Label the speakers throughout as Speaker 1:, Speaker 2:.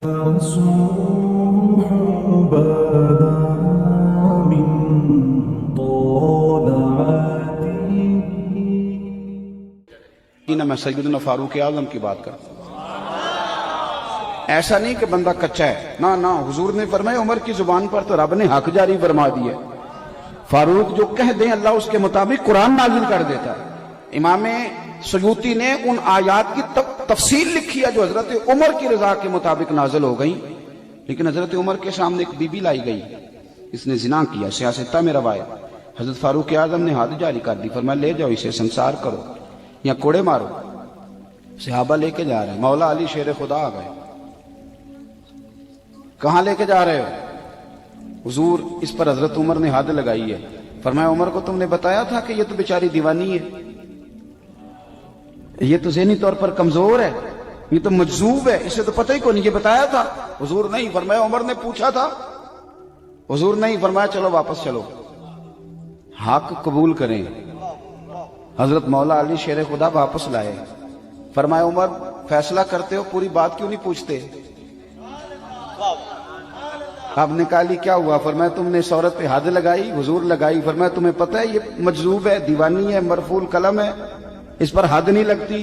Speaker 1: الصبح بدا من طلعته.
Speaker 2: میں سیدنا فاروق اعظم کی بات کرتا ہوں. ایسا نہیں کہ بندہ کچا ہے، نہ حضور نے فرمایا عمر کی زبان پر تو رب نے حق جاری فرما دیا. فاروق جو کہہ دیں اللہ اس کے مطابق قرآن نازل کر دیتا ہے. امام سیوطی نے ان آیات کی تفصیل لکھی ہے جو حضرت عمر کی رضا کے مطابق نازل ہو گئی، لیکن حضرت عمر کے سامنے ایک بی بی لائی گئی، اس نے زنا کیا، سیاستہ میں روایت. حضرت فاروق اعظم نے حد جاری کر دی، فرمایا لے جاؤ اسے سنسار کرو یا کوڑے مارو. صحابہ لے کے جا رہے ہیں، مولا علی شیر خدا آ گئے. کہاں لے کے جا رہے ہو؟ حضور اس پر حضرت عمر نے حد لگائی ہے. فرمایا عمر کو تم نے بتایا تھا کہ یہ تو بیچاری دیوانی ہے، یہ تو ذہنی طور پر کمزور ہے، یہ تو مجذوب ہے، اسے تو پتہ ہی کو نہیں، یہ بتایا تھا؟ حضور نہیں. فرمایا عمر نے پوچھا تھا؟ حضور نہیں. فرمایا چلو واپس چلو، حق قبول کریں. حضرت مولا علی شیر خدا واپس لائے. فرمایا عمر فیصلہ کرتے ہو پوری بات کیوں نہیں پوچھتے؟ آپ نے کہا لی کیا ہوا؟ فرمایا تم نے اس عورت پہ حد لگائی. حضور لگائی. فرمایا تمہیں پتہ ہے یہ مجذوب ہے، دیوانی ہے، مرفوع قلم ہے، اس پر حد نہیں لگتی.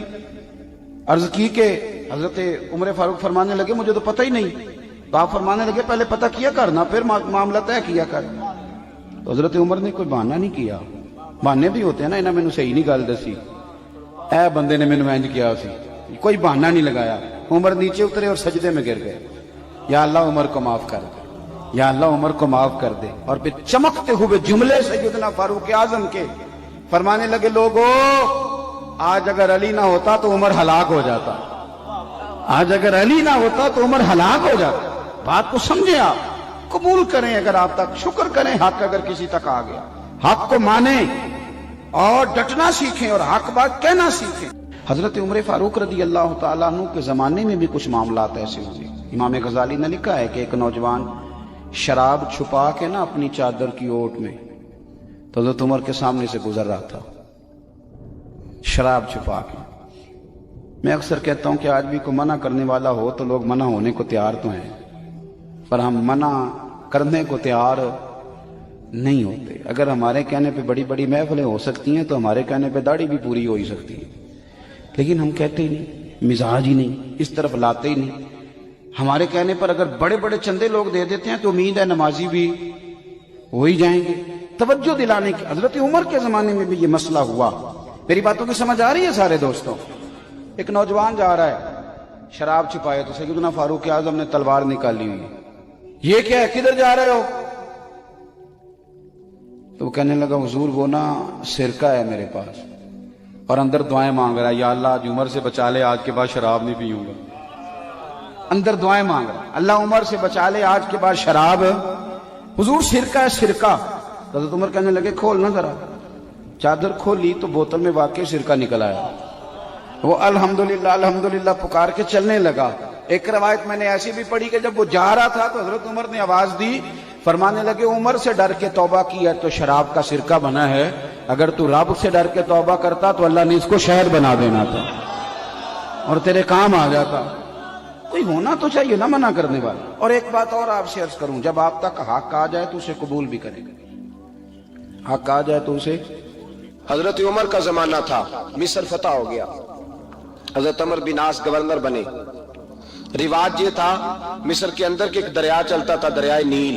Speaker 2: عرض کی کہ حضرت عمر فاروق فرمانے لگے مجھے تو پتہ ہی نہیں. تو آپ فرمانے لگے پہلے پتہ کیا کرنا پھر معاملہ طے کیا کر. تو حضرت عمر نے کوئی بہانہ نہیں کیا. بہانے بھی ہوتے ہیں نا، انہیں مینوں صحیح نہیں گل دسی، اے بندے نے مینوں انج کیا سی، کوئی بہانہ نہیں لگایا. عمر نیچے اترے اور سجدے میں گر گئے. یا اللہ عمر کو معاف کر دے، یا اللہ عمر کو معاف کر دے. اور پھر چمکتے ہوئے جملے سیدنا فاروق اعظم کے فرمانے لگے لوگو آج اگر علی نہ ہوتا تو عمر ہلاک ہو جاتا، آج اگر علی نہ ہوتا تو عمر ہلاک ہو جاتا. بات کو سمجھیں، آپ قبول کریں، اگر آپ تک شکر کریں. حق اگر کسی تک آ گیا حق کو مانیں اور ڈٹنا سیکھیں اور حق بات کہنا سیکھیں. حضرت عمر فاروق رضی اللہ تعالیٰ عنہ کے زمانے میں بھی کچھ معاملات ایسے ہوئے. امام غزالی نے لکھا ہے کہ ایک نوجوان شراب چھپا کے نا اپنی چادر کی اوٹ میں تو حضرت عمر کے سامنے سے گزر رہا تھا، شراب چھپا کے. میں اکثر کہتا ہوں کہ آج بھی کوئی منع کرنے والا ہو تو لوگ منع ہونے کو تیار تو ہیں، پر ہم منع کرنے کو تیار نہیں ہوتے. اگر ہمارے کہنے پہ بڑی بڑی محفلیں ہو سکتی ہیں تو ہمارے کہنے پہ داڑھی بھی پوری ہو ہی سکتی ہے، لیکن ہم کہتے ہی نہیں، مزاج ہی نہیں، اس طرف لاتے ہی نہیں. ہمارے کہنے پر اگر بڑے بڑے چندے لوگ دے دیتے ہیں تو امید ہے نمازی بھی ہو ہی جائیں گے. توجہ دلانے کی حضرت عمر کے زمانے میں بھی یہ مسئلہ ہوا. میری باتوں کی سمجھ آ رہی ہے سارے دوستوں؟ ایک نوجوان جا رہا ہے شراب چھپائے تو سیدنا فاروق اعظم نے تلوار نکالی ہوئی. یہ کیا ہے، کدھر جا رہے ہو؟ تو وہ کہنے لگا حضور وہ نا سرکہ ہے میرے پاس، اور اندر دعائیں مانگ رہا ہے، یا اللہ آج عمر سے بچا لے، آج کے بعد شراب نہیں پیوں گا. اندر دعائیں مانگ رہا ہے، اللہ عمر سے بچا لے، آج کے بعد شراب. حضور سرکہ ہے سرکہ. حضرت عمر کہنے لگے کھولنا ذرا. چادر کھولی تو بوتل میں واقعی سرکہ نکل آیا. وہ الحمدللہ الحمدللہ پکار کے چلنے لگا. ایک روایت میں نے ایسی بھی پڑھی کہ جب وہ جا رہا تھا تو حضرت عمر نے آواز دی، فرمانے لگے عمر سے ڈر کے توبہ کی ہے تو شراب کا سرکہ بنا ہے، اگر تو رب سے ڈر کے توبہ کرتا تو اللہ نے اس کو شہد بنا دینا تھا اور تیرے کام آ جاتا. کوئی ہونا تو چاہیے نا منع کرنے والا. اور ایک بات اور آپ سے عرض کروں، جب آپ تک حق آ جائے تو اسے قبول بھی کریں گے. حق آ جائے تو اسے.
Speaker 3: حضرت عمر کا زمانہ تھا، مصر فتح ہو گیا، حضرت عمر بن عاص گورنر بنے. رواج یہ تھا مصر کے اندر کہ ایک دریا چلتا تھا، دریائے نیل،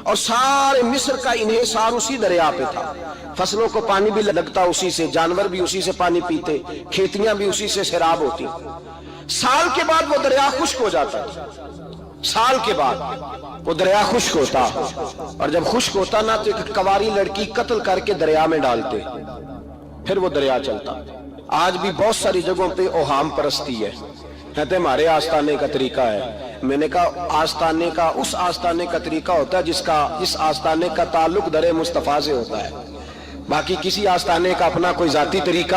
Speaker 3: اور سارے مصر کا انحصار اسی دریا پہ تھا. فصلوں کو پانی بھی لگتا اسی سے، جانور بھی اسی سے پانی پیتے، کھیتیاں بھی اسی سے سیراب ہوتی. سال کے بعد وہ دریا خشک ہو جاتا، سال کے بعد وہ دریا خشک ہوتا، اور جب خشک ہوتا نا تو ایک کواری لڑکی قتل کر کے دریا میں ڈالتے، پھر وہ دریا چلتا. آج بھی بہت ساری جگہوں پہ اوہام پرستی ہے، کہتے ہمارے آستانے کا طریقہ ہے. میں نے کہا آستانے کا اس آستانے کا طریقہ ہوتا ہے جس آستانے کا تعلق در مصطفیٰ سے ہوتا ہے. باقی کسی آستانے کا اپنا کوئی ذاتی طریقہ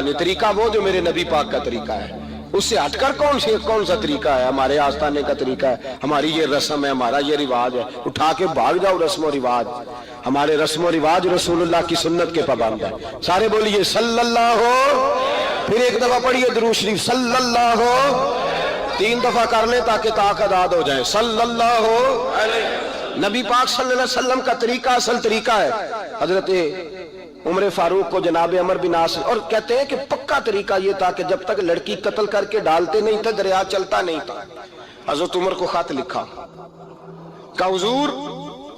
Speaker 3: نہیں. طریقہ وہ جو میرے نبی پاک کا طریقہ ہے، اس سے ہٹ کر کون سا طریقہ ہے؟ ہمارے آستانے کا طریقہ ہے، ہماری یہ رسم ہے، ہمارا یہ رواج ہے. اٹھا کے بھاگ جاؤ رسم و رواج. ہمارے رسم و رواج رسول اللہ کی سنت کے پابند ہے. سارے بولیے صلی اللہ ہو. پھر ایک دفعہ پڑھیے درود شریف صلی اللہ ہو. 3 دفعہ کر لیں تاکہ طاق آزاد ہو جائے. صلی اللہ علیہ. نبی پاک صلی اللہ علیہ وسلم کا طریقہ اصل طریقہ ہے. حضرت عمر فاروق کو جناب عمر بن عاص، اور کہتے ہیں کہ پکا طریقہ یہ تھا کہ جب تک لڑکی قتل کر کے ڈالتے نہیں تھے دریا چلتا نہیں تھا. حضرت عمر کو خط لکھا کہ حضور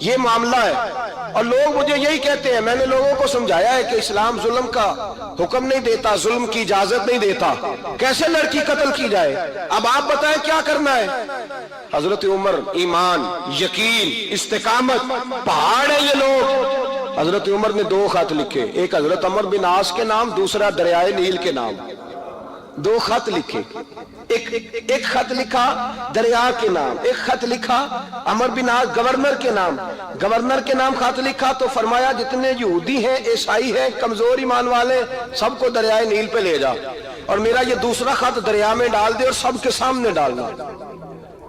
Speaker 3: یہ معاملہ ہے، اور لوگ مجھے یہی کہتے ہیں. میں نے لوگوں کو سمجھایا ہے کہ اسلام ظلم کا حکم نہیں دیتا، ظلم کی اجازت نہیں دیتا، کیسے لڑکی قتل کی جائے. اب آپ بتائیں کیا کرنا ہے. حضرت عمر ایمان، یقین، استقامت، پہاڑ ہے یہ لوگ. حضرت عمر نے 2 خط لکھے، ایک حضرت عمر بن عاص کے نام، دوسرا دریائے نیل کے نام. 2 خط لکھے. ایک خط لکھا دریا کے نام، ایک خط لکھا عمر بن عاص گورنر کے نام. گورنر کے نام خط لکھا تو فرمایا جتنے یہودی ہیں، عیسائی ہیں، کمزور ایمان والے، سب کو دریائے نیل پہ لے جا، اور میرا یہ دوسرا خط دریا میں ڈال دے اور سب کے سامنے ڈالنا.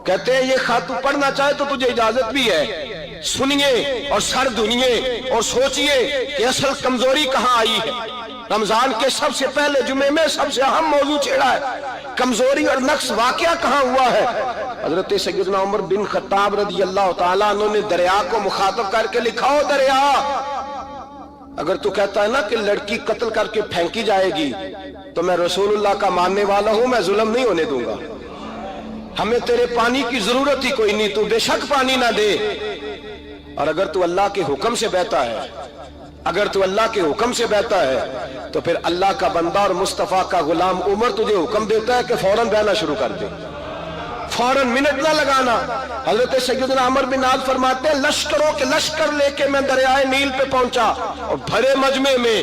Speaker 3: کہتے ہیں یہ خط تو پڑھنا چاہے تو تجھے اجازت بھی ہے. سنیے اور سر دھنیے اور سوچئے کہ اصل کمزوری کہاں آئی ہے. رمضان کے سب سے پہلے جمعے میں سب سے اہم موضوع چھیڑا ہے. کمزوری اور نقص واقعہ کہاں ہوا ہے. حضرت سیدنا عمر بن خطاب رضی اللہ تعالیٰ عنہ نے دریا کو مخاطب کر کے لکھا، ہو دریا، اگر تو کہتا ہے نا کہ لڑکی قتل کر کے پھینکی جائے گی تو میں رسول اللہ کا ماننے والا ہوں، میں ظلم نہیں ہونے دوں گا. ہمیں تیرے پانی کی ضرورت ہی کوئی نہیں، تو بے شک پانی نہ دے. اور اگر تو اللہ کے حکم سے بہتا ہے، اگر تو اللہ کے حکم سے بہتا ہے تو پھر اللہ کا بندہ اور مصطفیٰ کا غلام عمر تجھے حکم دیتا ہے کہ فوراً بہنا شروع کر دے، فوراً منٹ نہ لگانا. حضرت سیدنا عمر بن عاص فرماتے ہیں لشکروں کے لشکر لے کے میں دریائے نیل پہ پہنچا، اور بھرے مجمع میں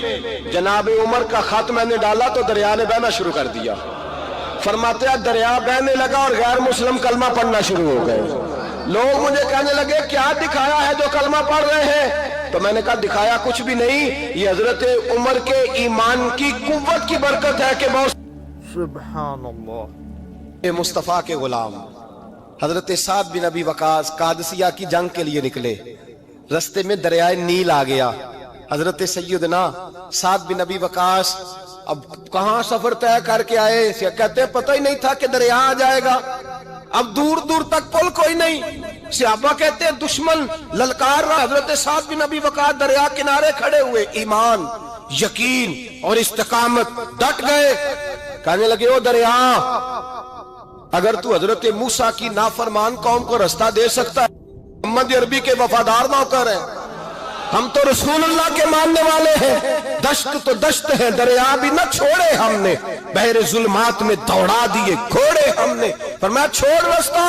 Speaker 3: جناب عمر کا خط میں نے ڈالا تو دریا نے بہنا شروع کر دیا. فرماتے ہیں دریا بہنے لگا اور غیر مسلم کلمہ پڑھنا شروع ہو گئے. لوگ مجھے کہنے لگے کیا دکھایا ہے جو کلمہ پڑھ رہے ہیں. تو میں نے کہا دکھایا کچھ بھی نہیں، یہ حضرت عمر کے ایمان کی قوت کی برکت ہے کہ بہت
Speaker 4: سبحان اللہ.
Speaker 3: مصطفیٰ کے غلام حضرت سعد بن ابی وقاص قادسیہ کی جنگ کے لیے نکلے، رستے میں دریائے نیل آ گیا. حضرت سیدنا سعد بن ابی وقاص اب کہاں سفر طے کر کے آئے، کہتے ہیں پتہ ہی نہیں تھا کہ دریا آ جائے گا. اب دور دور تک پل کوئی نہیں. صحابہ کہتے ہیں دشمن للکار رہا. حضرت سعد بن ابی وقاص دریا کنارے کھڑے ہوئے، ایمان، یقین اور استقامت، ڈٹ گئے. کہنے لگے او دریا، اگر تو حضرت موسیٰ کی نافرمان قوم کو رستہ دے سکتا ہے، محمد عربی کے وفادار نوکر ہیں، ہم تو رسول اللہ کے ماننے والے ہیں. دشت تو دشت ہے، دریا بھی نہ چھوڑے ہم نے، بحر ظلمات میں دوڑا دیے گھوڑے ہم نے. فرمایا چھوڑ رستہ.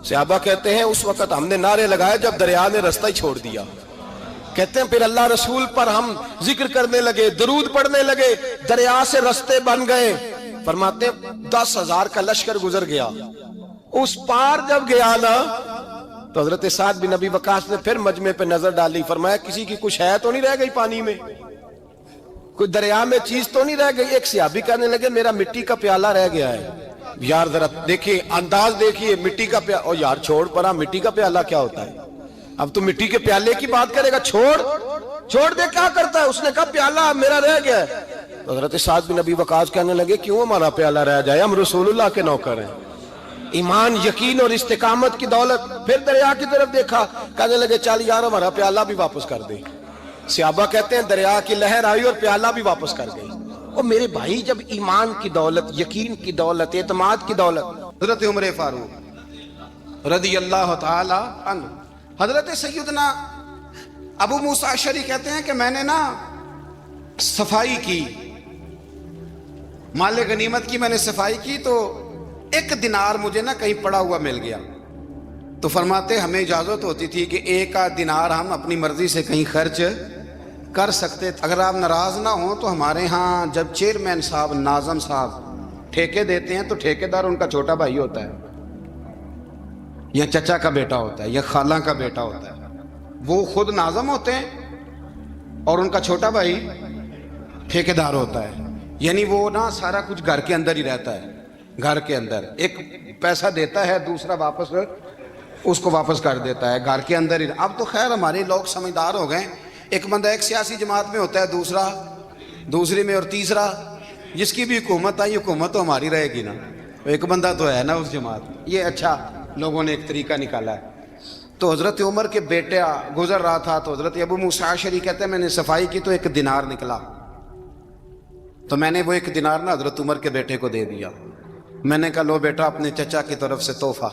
Speaker 3: صحابہ کہتے ہیں اس وقت ہم نے نعرے لگائے جب دریا نے رستہ ہی چھوڑ دیا. کہتے ہیں پھر اللہ رسول پر ہم ذکر کرنے لگے، درود پڑھنے لگے، دریا سے رستے بن گئے. فرماتے ہیں 10,000 کا لشکر گزر گیا. اس پار جب گیا نا تو حضرت سعد بن ابی وقاص نے پھر مجمع پہ نظر ڈالی. فرمایا کسی کی کچھ ہے تو نہیں رہ گئی پانی میں، کوئی دریا میں چیز تو نہیں رہ گئی. ایک صحابی کہنے لگے میرا مٹی کا پیالہ رہ گیا ہے. یار ذرا دیکھیے انداز دیکھیے، مٹی کا پیالہ. اور یار چھوڑ پرا، مٹی کا پیالہ کیا ہوتا ہے؟ اب تو مٹی کے پیالے کی بات کرے گا. چھوڑ دے، کیا کرتا ہے؟ اس نے کہا پیالہ میرا رہ گیا ہے. حضرت سعد بن ابی وقاص کہنے لگے کیوں ہمارا پیالہ رہ جائے، ہم رسول اللہ کے نوکر ہیں. ایمان، یقین اور استقامت کی دولت. پھر دریا کی طرف دیکھا، کہنے لگے چل یار ہمارا پیالہ بھی واپس کر دے. صحابہ کہتے ہیں دریا کی لہر آئی اور پیالہ بھی واپس کر گئی. اور میرے بھائی جب ایمان کی دولت، یقین کی دولت، اعتماد کی دولت. حضرت عمر فاروق رضی اللہ تعالی عنہ، حضرت سیدنا ابو موسیٰ اشعری کہتے ہیں کہ میں نے نا صفائی کی، مال غنیمت کی میں نے صفائی کی تو 1 دینار مجھے نا کہیں پڑا ہوا مل گیا. تو فرماتے ہمیں اجازت ہوتی تھی کہ 1 دینار ہم اپنی مرضی سے کہیں خرچ کر سکتے. اگر آپ ناراض نہ ہوں تو ہمارے ہاں جب چیئرمین صاحب، ناظم صاحب ٹھیکے دیتے ہیں تو ٹھیکیدار ان کا چھوٹا بھائی ہوتا ہے یا چچا کا بیٹا ہوتا ہے یا خالہ کا بیٹا ہوتا ہے. وہ خود ناظم ہوتے ہیں اور ان کا چھوٹا بھائی ٹھیکیدار ہوتا ہے. یعنی وہ نا سارا کچھ گھر کے اندر ہی رہتا ہے. گھر کے اندر ایک پیسہ دیتا ہے، دوسرا واپس اس کو واپس کر دیتا ہے گھر کے اندر ہی. اب تو خیر ہمارے لوگ سمجھدار ہو گئے. ایک بندہ ایک سیاسی جماعت میں ہوتا ہے، دوسرا دوسری میں، اور تیسرا جس کی بھی حکومت آئی حکومت تو ہماری رہے گی نا.
Speaker 2: ایک بندہ تو ہے نا اس جماعت میں. یہ اچھا لوگوں نے ایک طریقہ نکالا ہے. تو حضرت عمر کے بیٹا گزر رہا تھا تو حضرت ابو موسیٰ اشعری کہتے ہیں میں نے صفائی کی تو ایک دینار نکلا, تو میں نے وہ ایک دینار نا حضرت عمر کے بیٹے کو دے دیا. میں نے کہا لو بیٹا اپنے چچا کی طرف سے تحفہ.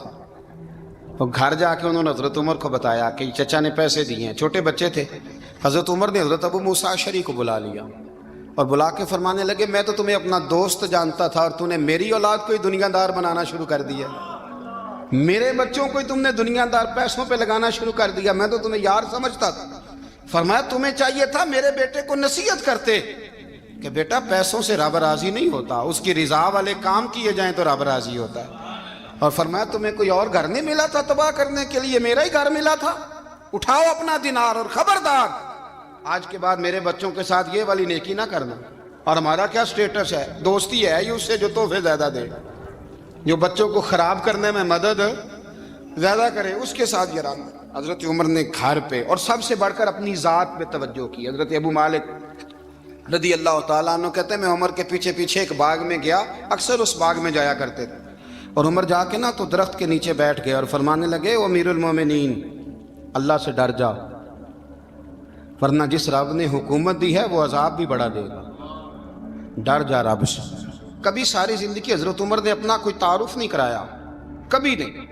Speaker 2: تو گھر جا کے انہوں نے حضرت عمر کو بتایا کہ چچا نے پیسے دیے ہیں. چھوٹے بچے تھے. حضرت عمر نے حضرت ابو موسیٰ اشعری کو بلا لیا اور بلا کے فرمانے لگے میں تو تمہیں اپنا دوست جانتا تھا اور تو نے میری اولاد کو ہی دنیا دار بنانا شروع کر دیا, میرے بچوں کو ہی تم نے دنیا دار پیسوں پہ لگانا شروع کر دیا, میں تو تمہیں یار سمجھتا تھا. فرمایا تمہیں چاہیے تھا میرے بیٹے کو نصیحت کرتے کہ بیٹا پیسوں سے رب راضی نہیں ہوتا, اس کی رضا والے کام کیے جائیں تو رب راضی ہوتا ہے. اور فرمایا تمہیں کوئی اور گھر نہیں ملا تھا تباہ کرنے کے لیے, میرا ہی گھر ملا تھا, اٹھاؤ اپنا دینار اور خبردار آج کے بعد میرے بچوں کے ساتھ یہ والی نیکی نہ کرنا. اور ہمارا کیا سٹیٹس ہے, دوستی ہے یہ اس سے جو تحفے زیادہ دے, جو بچوں کو خراب کرنے میں مدد زیادہ کرے اس کے ساتھ یہ رہنا. حضرت عمر نے گھر پہ اور سب سے بڑھ کر اپنی ذات پہ توجہ کی. حضرت ابو مالک رضی اللہ تعالیٰ عنہ کہتے ہیں میں عمر کے پیچھے پیچھے ایک باغ میں گیا, اکثر اس باغ میں جایا کرتے تھے, اور عمر جا کے نا تو درخت کے نیچے بیٹھ گئے اور فرمانے لگے او امیر المومنین اللہ سے ڈر جا, ورنہ جس رب نے حکومت دی ہے وہ عذاب بھی بڑا دے گا, ڈر جا رب سے. کبھی ساری زندگی حضرت عمر نے اپنا کوئی تعارف نہیں کرایا, کبھی نہیں.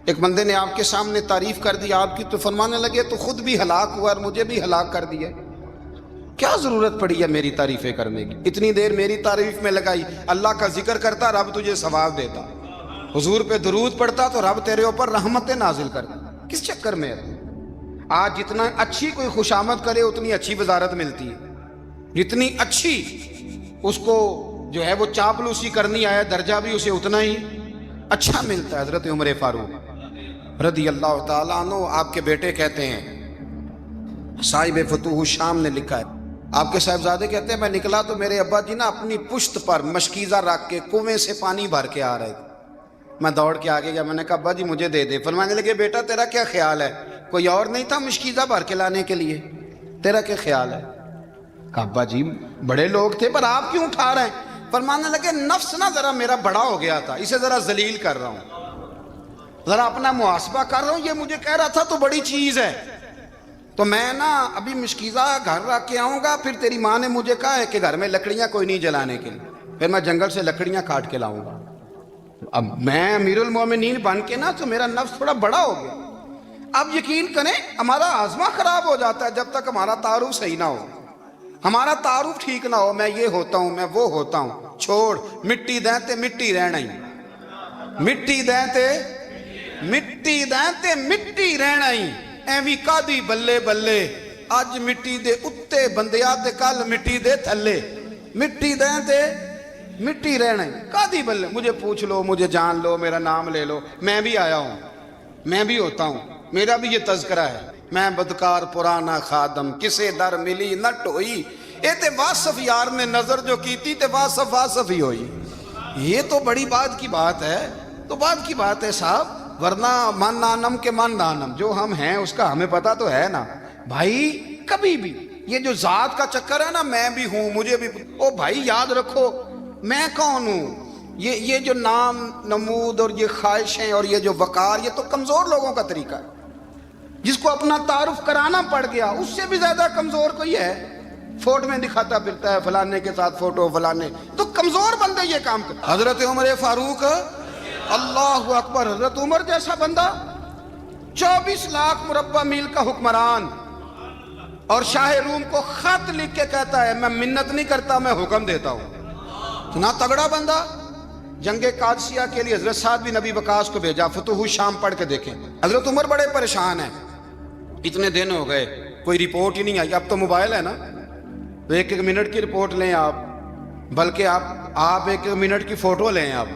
Speaker 2: ایک بندے نے آپ کے سامنے تعریف کر دی آپ کی تو فرمانے لگے تو خود بھی ہلاک ہوا اور مجھے بھی ہلاک کر دیا, کیا ضرورت پڑی ہے میری تعریفیں کرنے کی, اتنی دیر میری تعریف میں لگائی, اللہ کا ذکر کرتا رب تجھے ثواب دیتا, حضور پہ درود پڑھتا تو رب تیرے اوپر رحمتیں نازل کرتا, کس چکر میں ہے. آج جتنا اچھی کوئی خوشامد کرے اتنی اچھی وزارت ملتی ہے, جتنی اچھی اس کو جو ہے وہ چاپلوسی کرنی آئے درجہ بھی اسے اتنا ہی اچھا ملتا ہے. حضرت عمر فاروق رضی اللہ تعالیٰ عنہ آپ کے بیٹے کہتے ہیں, صاحب فتوح الشام نے لکھا ہے, آپ کے صاحبزادے کہتے ہیں میں نکلا تو میرے ابا جی نا اپنی پشت پر مشکیزہ رکھ کے کنویں سے پانی بھر کے آ رہے تھے. میں دوڑ کے آگے گیا, میں نے کہا ابا جی مجھے دے دے. فرمانے لگے بیٹا تیرا کیا خیال ہے, کوئی اور نہیں تھا مشکیزہ بھر کے لانے کے لیے, تیرا کیا خیال ہے. کہا ابا جی بڑے لوگ تھے پر آپ کیوں اٹھا رہے ہیں. فرمانے لگے نفس نا ذرا میرا بڑا ہو گیا تھا, اسے ذرا ذلیل کر رہا ہوں, ذرا اپنا محاسبہ کر رہا ہوں. یہ مجھے کہہ رہا تھا تو بڑی چیز ہے, تو میں نا ابھی مشکیزہ گھر رکھ کے آؤں گا, پھر تیری ماں نے مجھے کہا ہے کہ گھر میں لکڑیاں کوئی نہیں جلانے کے لیے, پھر میں جنگل سے لکڑیاں کاٹ کے لاؤں گا. اب میں امیر المومنین بن کے نا تو میرا نفس تھوڑا بڑا ہو گیا. اب یقین کریں ہمارا ہاضمہ خراب ہو جاتا ہے جب تک ہمارا تعارف صحیح نہ ہو, ہمارا تعارف ٹھیک نہ ہو. میں یہ ہوتا ہوں میں وہ ہوتا ہوں, چھوڑ مٹی دیں تے مٹی رہنا ہی, مٹی دیں تے مٹی دیں تے مٹی رہنا ہی. ایویں کادی بلے بلے اج مٹی دے اتے بندیا تے کل مٹی دے تھلے, مٹی دیں تے مٹی رہنا ہی کادی بلے. مجھے پوچھ لو, مجھے جان لو, میرا نام لے لو, میں بھی آیا ہوں, میں بھی ہوتا ہوں, میرا بھی یہ تذکرہ ہے. میں بدکار پرانا خادم کسے در ملی نہ ٹوئی, اے تے واصف یار نے نظر جو کی تھی تے واصف واصف ہی ہوئی. یہ تو بڑی بات کی بات ہے, تو بات کی بات ہے صاحب, ورنہ من نانم کے من نانم, جو ہم ہیں اس کا ہمیں پتا تو ہے نا بھائی. کبھی بھی یہ جو ذات کا چکر ہے نا, میں بھی ہوں مجھے بھی, او بھائی یاد رکھو میں کون ہوں. یہ جو نام نمود اور یہ خواہشیں اور یہ جو وقار, یہ تو کمزور لوگوں کا طریقہ ہے. جس کو اپنا تعارف کرانا پڑ گیا اس سے بھی زیادہ کمزور کوئی ہے, فوٹو میں دکھاتا پھرتا ہے فلانے کے ساتھ فوٹو فلانے, تو کمزور بندے یہ کام کرتے. حضرت عمر فاروق اللہ اکبر, حضرت عمر جیسا بندہ 24 لاکھ مربع میل کا حکمران, اور شاہ روم کو خط لکھ کے کہتا ہے میں منت نہیں کرتا میں حکم دیتا ہوں. اتنا تگڑا بندہ. جنگ قادسیہ کے لیے حضرت سعد بن ابی وقاص کو بھیجا, فتوح الشام پڑھ کے دیکھیں. حضرت عمر بڑے پریشان ہیں, اتنے دن ہو گئے کوئی رپورٹ ہی نہیں آئی. اب تو موبائل ہے نا, تو ایک ایک منٹ کی رپورٹ لیں آپ, بلکہ آپ ایک ایک منٹ کی فوٹو لیں آپ,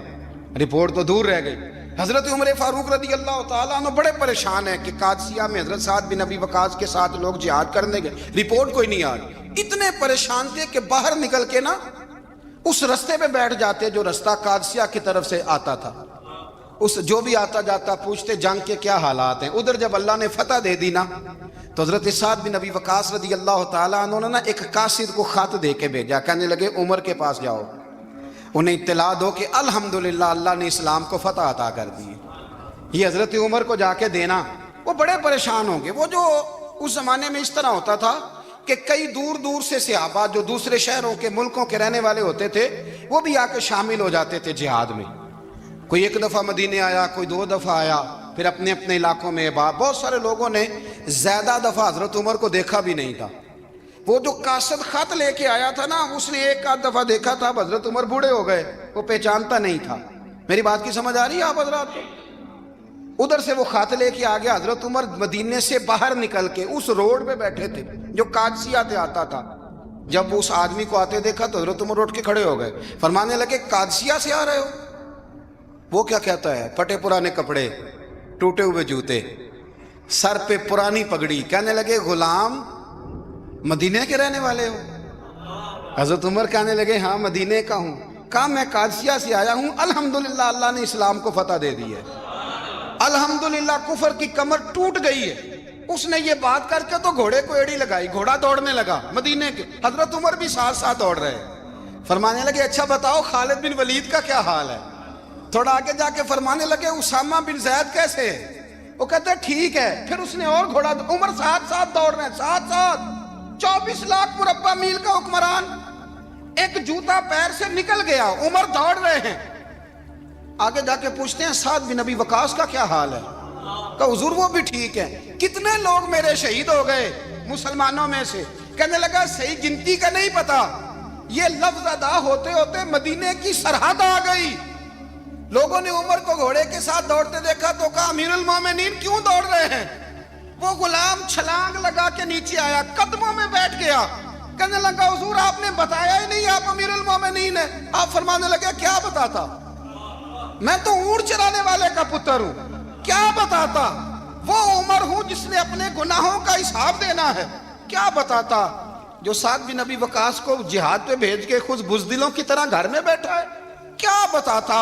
Speaker 2: رپورٹ تو دور رہ گئی. حضرت عمر فاروق رضی اللہ تعالیٰ عنہ بڑے پریشان ہیں کہ قادسیہ میں حضرت سعد بن ابی وقاص کے ساتھ لوگ جہاد کرنے گئے, رپورٹ کوئی نہیں آ رہی. اتنے پریشان تھے کہ باہر نکل کے نا اس رستے پہ بیٹھ جاتے جو رستہ قادسیہ کی طرف سے آتا تھا. اس جو بھی آتا جاتا پوچھتے جنگ کے کیا حالات ہیں. ادھر جب اللہ نے فتح دے دی نا تو حضرت سعد بن ابی وقاص رضی اللہ تعالیٰ عنہ نے نا ایک قاصد کو خط دے کے بھیجا, کہنے لگے عمر کے پاس جاؤ, انہیں اطلاع دو کہ الحمدللہ اللہ نے اسلام کو فتح عطا کر دی ہے۔ یہ حضرت عمر کو جا کے دینا، وہ بڑے پریشان ہوں گے۔ وہ جو اس زمانے میں اس طرح ہوتا تھا کہ کئی دور دور سے صحابہ جو دوسرے شہروں کے ملکوں کے رہنے والے ہوتے تھے وہ بھی آ کے شامل ہو جاتے تھے جہاد میں۔ کوئی ایک دفعہ مدینے آیا، کوئی 2 دفعہ آیا، پھر اپنے اپنے علاقوں میں بہت سارے لوگوں نے زیادہ دفعہ حضرت عمر کو دیکھا بھی نہیں تھا۔ وہ جو قاصد خط لے کے آیا تھا نا، اس نے 1 دفعہ دیکھا تھا، حضرت عمر بوڑھے ہو گئے، وہ پہچانتا نہیں تھا۔ میری بات کی سمجھ آ رہی ہے آپ حضرات کو؟ ادھر سے وہ خط لے کے آ گیا۔ حضرت عمر مدینے سے باہر نکل کے اس روڈ پہ بیٹھے تھے جو قادسیہ سے آتا تھا۔ جب اس آدمی کو آتے دیکھا تو حضرت عمر اٹھ کے کھڑے ہو گئے، فرمانے لگے قادسیہ سے آ رہے ہو؟ وہ کیا کہتا ہے؟ پھٹے پرانے کپڑے، ٹوٹے ہوئے جوتے، سر پہ پرانی پگڑی، کہنے لگے غلام مدینے کے رہنے والے ہو؟ حضرت عمر کہنے لگے ہاں مدینے کا ہوں۔ کہا میں قادسیہ سے آیا ہوں، الحمدللہ اللہ نے اسلام کو فتح دے دی ہے، الحمدللہ کفر کی کمر ٹوٹ گئی ہے۔ اس نے یہ بات کر کے تو گھوڑے کو ایڑی لگائی، گھوڑا دوڑنے لگا مدینے کے، حضرت عمر بھی ساتھ ساتھ دوڑ رہے، فرمانے لگے اچھا بتاؤ خالد بن ولید کا کیا حال ہے؟ تھوڑا آگے جا کے فرمانے لگے اسامہ بن زید کیسے ہے؟ وہ کہتے ہیں ٹھیک ہے۔ پھر اس نے اور گھوڑا، عمر ساتھ ساتھ دوڑ رہے ہیں، ساتھ ساتھ 24 لاکھ مربع میل کا حکمران، ایک جوتا پیر سے نکل گیا، عمر دوڑ رہے ہیں۔ آگے جا کے پوچھتے ہیں سعد بن ابی وقاص کا کیا حال ہے؟ کہ حضور وہ بھی ٹھیک ہے۔ کتنے لوگ میرے شہید ہو گئے مسلمانوں میں سے؟ کہنے لگا صحیح گنتی کا نہیں پتا، یہ لفظ ادا ہوتے ہوتے مدینے کی سرحد آ گئی۔ لوگوں نے عمر کو گھوڑے کے ساتھ دوڑتے دیکھا تو کہا امیر المومنین کیوں دوڑ رہے ہیں؟ وہ غلام چھلانگ لگا کے نیچے آیا، قدموں میں بیٹھ گیا، کہنے لگا حضور آپ نے بتایا ہی نہیں آپ امیر المومنین ہیں۔ آپ فرمانے لگے کیا بتاتا؟ میں تو اونٹ چرانے والے کا پتر ہوں، کیا بتاتا؟ وہ عمر ہوں جس نے اپنے گناہوں کا حساب دینا ہے، کیا بتاتا؟ جو سعد بن ابی وقاص کو جہاد پہ بھیج کے خود بزدلوں کی طرح گھر میں بیٹھا ہے، کیا بتاتا؟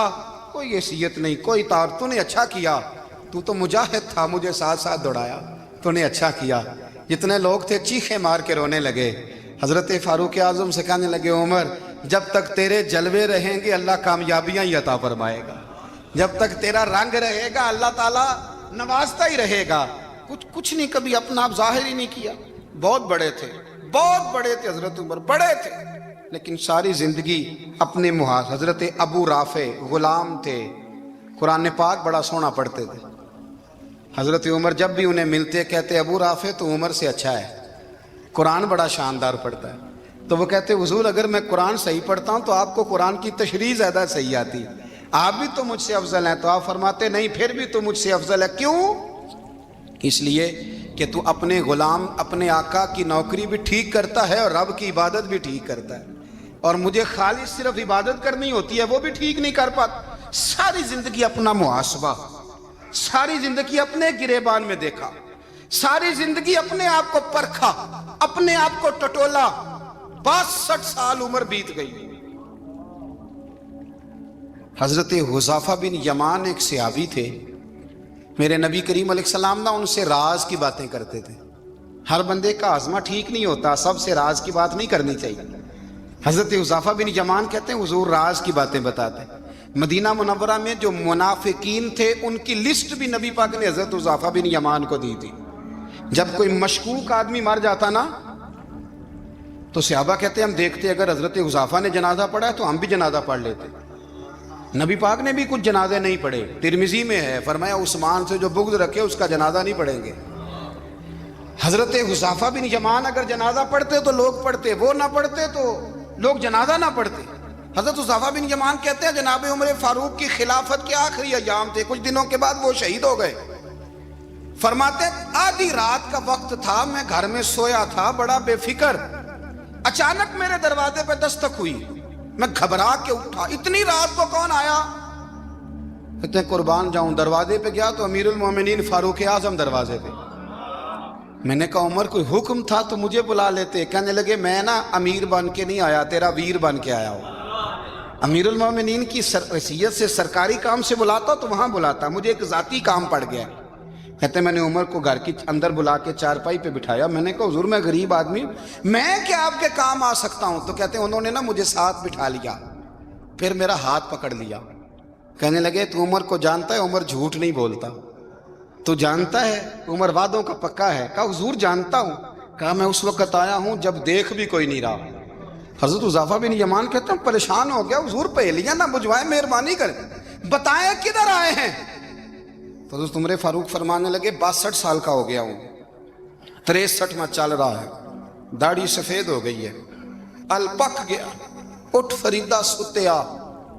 Speaker 2: کوئی حیثیت نہیں، کوئی تار۔ تو نے اچھا کیا، تو مجاہد تھا، مجھے ساتھ ساتھ دوڑایا، تو نے اچھا کیا۔ جتنے لوگ تھے چیخیں مار کے رونے لگے۔ حضرت فاروق اعظم سے کہنے لگے عمر جب تک تیرے جلوے رہیں گے اللہ کامیابیاں ہی عطا فرمائے گا، جب تک تیرا رنگ رہے گا اللہ تعالیٰ نوازتا ہی رہے گا۔ کچھ نہیں، کبھی اپنا آپ ظاہر ہی نہیں کیا۔ بہت بڑے تھے، بہت بڑے تھے حضرت عمر، بڑے تھے، لیکن ساری زندگی اپنے محاذ۔ حضرت ابو رافع غلام تھے، قرآن پاک بڑا سونا پڑھتے تھے۔ حضرت عمر جب بھی انہیں ملتے کہتے ابو رافع تو عمر سے اچھا ہے، قرآن بڑا شاندار پڑھتا ہے۔ تو وہ کہتے حضور اگر میں قرآن صحیح پڑھتا ہوں تو آپ کو قرآن کی تشریح زیادہ صحیح آتی ہے، آپ بھی تو مجھ سے افضل ہیں۔ تو آپ فرماتے نہیں پھر بھی تو مجھ سے افضل ہے۔ کیوں؟ اس لیے کہ تو اپنے غلام اپنے آقا کی نوکری بھی ٹھیک کرتا ہے اور رب کی عبادت بھی ٹھیک کرتا ہے، اور مجھے خالص صرف عبادت کرنی ہوتی ہے وہ بھی ٹھیک نہیں کر پاتا۔ ساری زندگی اپنا محاسبہ، ساری زندگی اپنے گریبان میں دیکھا، ساری زندگی اپنے آپ کو پرکھا، اپنے آپ کو ٹٹولا۔ 62 سال عمر بیت گئی۔ حضرت حذیفہ بن یمان ایک صحابی تھے، میرے نبی کریم علیہ السلام نا ان سے راز کی باتیں کرتے تھے۔ ہر بندے کا ہاضمہ ٹھیک نہیں ہوتا، سب سے راز کی بات نہیں کرنی چاہیے۔ حضرت حذیفہ بن یمان کہتے ہیں حضور راز کی باتیں بتاتے ہیں۔ مدینہ منورہ میں جو منافقین تھے ان کی لسٹ بھی نبی پاک نے حضرت حذیفہ بن یمان کو دی تھی۔ جب کوئی مشکوک آدمی مر جاتا نا تو صحابہ کہتے ہیں ہم دیکھتے اگر حضرت حذیفہ نے جنازہ پڑھا ہے تو ہم بھی جنازہ پڑھ لیتے۔ نبی پاک نے بھی کچھ جنازے نہیں پڑھے، ترمذی میں ہے، فرمایا عثمان سے جو بغض رکھے اس کا جنازہ نہیں پڑھیں گے۔ حضرت حذیفہ بن یمان اگر جنازہ پڑھتے تو لوگ پڑھتے، وہ نہ پڑھتے تو لوگ جنازہ نہ پڑھتے۔ حضرت حذیفہ بن یمان کہتے ہیں جناب عمر فاروق کی خلافت کے آخری ایام تھے، کچھ دنوں کے بعد وہ شہید ہو گئے۔ فرماتے آدھی رات کا وقت تھا، میں گھر میں سویا تھا بڑا بے فکر، اچانک میرے دروازے پہ دستک ہوئی، میں گھبرا کے اٹھا، اتنی رات کو کون آیا؟ کہتے ہیں قربان جاؤں، دروازے پہ گیا تو امیر المومنین فاروق اعظم دروازے پہ۔ میں نے کہا عمر کوئی حکم تھا تو مجھے بلا لیتے۔ کہنے لگے میں نا امیر بن کے نہیں آیا، تیرا ویر بن کے آیا ہوں۔ امیر المومنین کی حیثیت سے سرکاری کام سے بلاتا تو وہاں بلاتا، مجھے ایک ذاتی کام پڑ گیا۔ کہتے ہیں میں نے عمر کو گھر کی اندر بلا کے چارپائی پہ بٹھایا، میں نے کہا حضور میں غریب آدمی ہوں، میں کیا آپ کے کام آ سکتا ہوں؟ تو کہتے ہیں انہوں نے نا مجھے ساتھ بٹھا لیا، پھر میرا ہاتھ پکڑ لیا، کہنے لگے تو عمر کو جانتا ہے؟ عمر جھوٹ نہیں بولتا۔ تو جانتا ہے عمر وعدوں کا پکا ہے؟ کہا حضور جانتا ہوں۔ کہا میں اس وقت آیا ہوں جب دیکھ بھی کوئی نہیں رہا۔ حضرت حذیفہ بن یمان کہتے ہیں پریشان ہو گیا، حضور پہلیاں نہ بجھوائے، مہربانی کریں بتائیں کدھر آئے ہیں؟ تو حضرت عمر فاروق فرمانے لگے 62 سال کا ہو گیا ہوں، 63 میں چل رہا ہے، داڑھی سفید ہو گئی ہے، ال پک گیا، اٹھ فریدہ ستیا،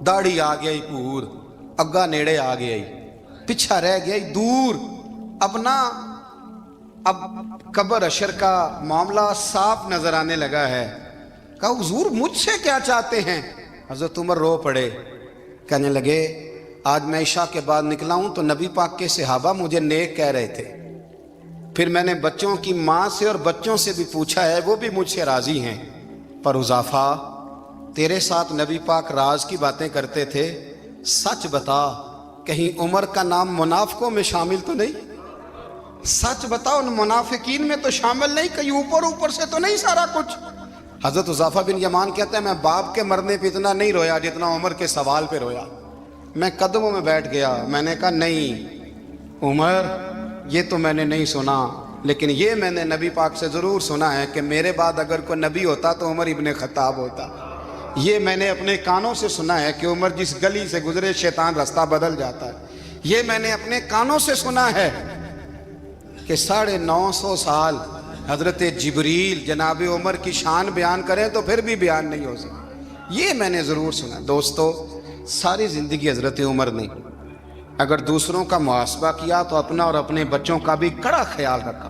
Speaker 2: داڑھی آ گئی پور، اگا نیڑے آ گئی، پچھا رہ گئی دور، اب نہ اب قبر اشر کا معاملہ صاف نظر آنے لگا ہے۔ کہا حضور مجھ سے کیا چاہتے ہیں؟ حضرت عمر رو پڑے، کہنے لگے آج میں عشاء کے بعد نکلا ہوں تو نبی پاک کے صحابہ مجھے نیک کہہ رہے تھے، پھر میں نے بچوں کی ماں سے اور بچوں سے بھی پوچھا ہے، وہ بھی مجھ سے راضی ہیں، پر حذیفہ تیرے ساتھ نبی پاک راز کی باتیں کرتے تھے، سچ بتا کہیں عمر کا نام منافقوں میں شامل تو نہیں؟ سچ بتا ان منافقین میں تو شامل نہیں، کہیں اوپر سے تو نہیں سارا کچھ؟ حضرت حذیفہ بن یمان کہتے ہیں میں باپ کے مرنے پہ اتنا نہیں رویا جتنا عمر کے سوال پہ رویا۔ میں قدموں میں بیٹھ گیا، میں نے کہا نہیں عمر، یہ تو میں نے نہیں سنا، لیکن یہ میں نے نبی پاک سے ضرور سنا ہے کہ میرے بعد اگر کوئی نبی ہوتا تو عمر ابن خطاب ہوتا۔ یہ میں نے اپنے کانوں سے سنا ہے کہ عمر جس گلی سے گزرے شیطان رستہ بدل جاتا ہے۔ یہ میں نے اپنے کانوں سے سنا ہے کہ 950 سال حضرت جبریل جناب عمر کی شان بیان کریں تو پھر بھی بیان نہیں ہو سکتا، یہ میں نے ضرور سنا۔ دوستو ساری زندگی حضرت عمر نے اگر دوسروں کا محاسبہ کیا تو اپنا اور اپنے بچوں کا بھی کڑا خیال رکھا،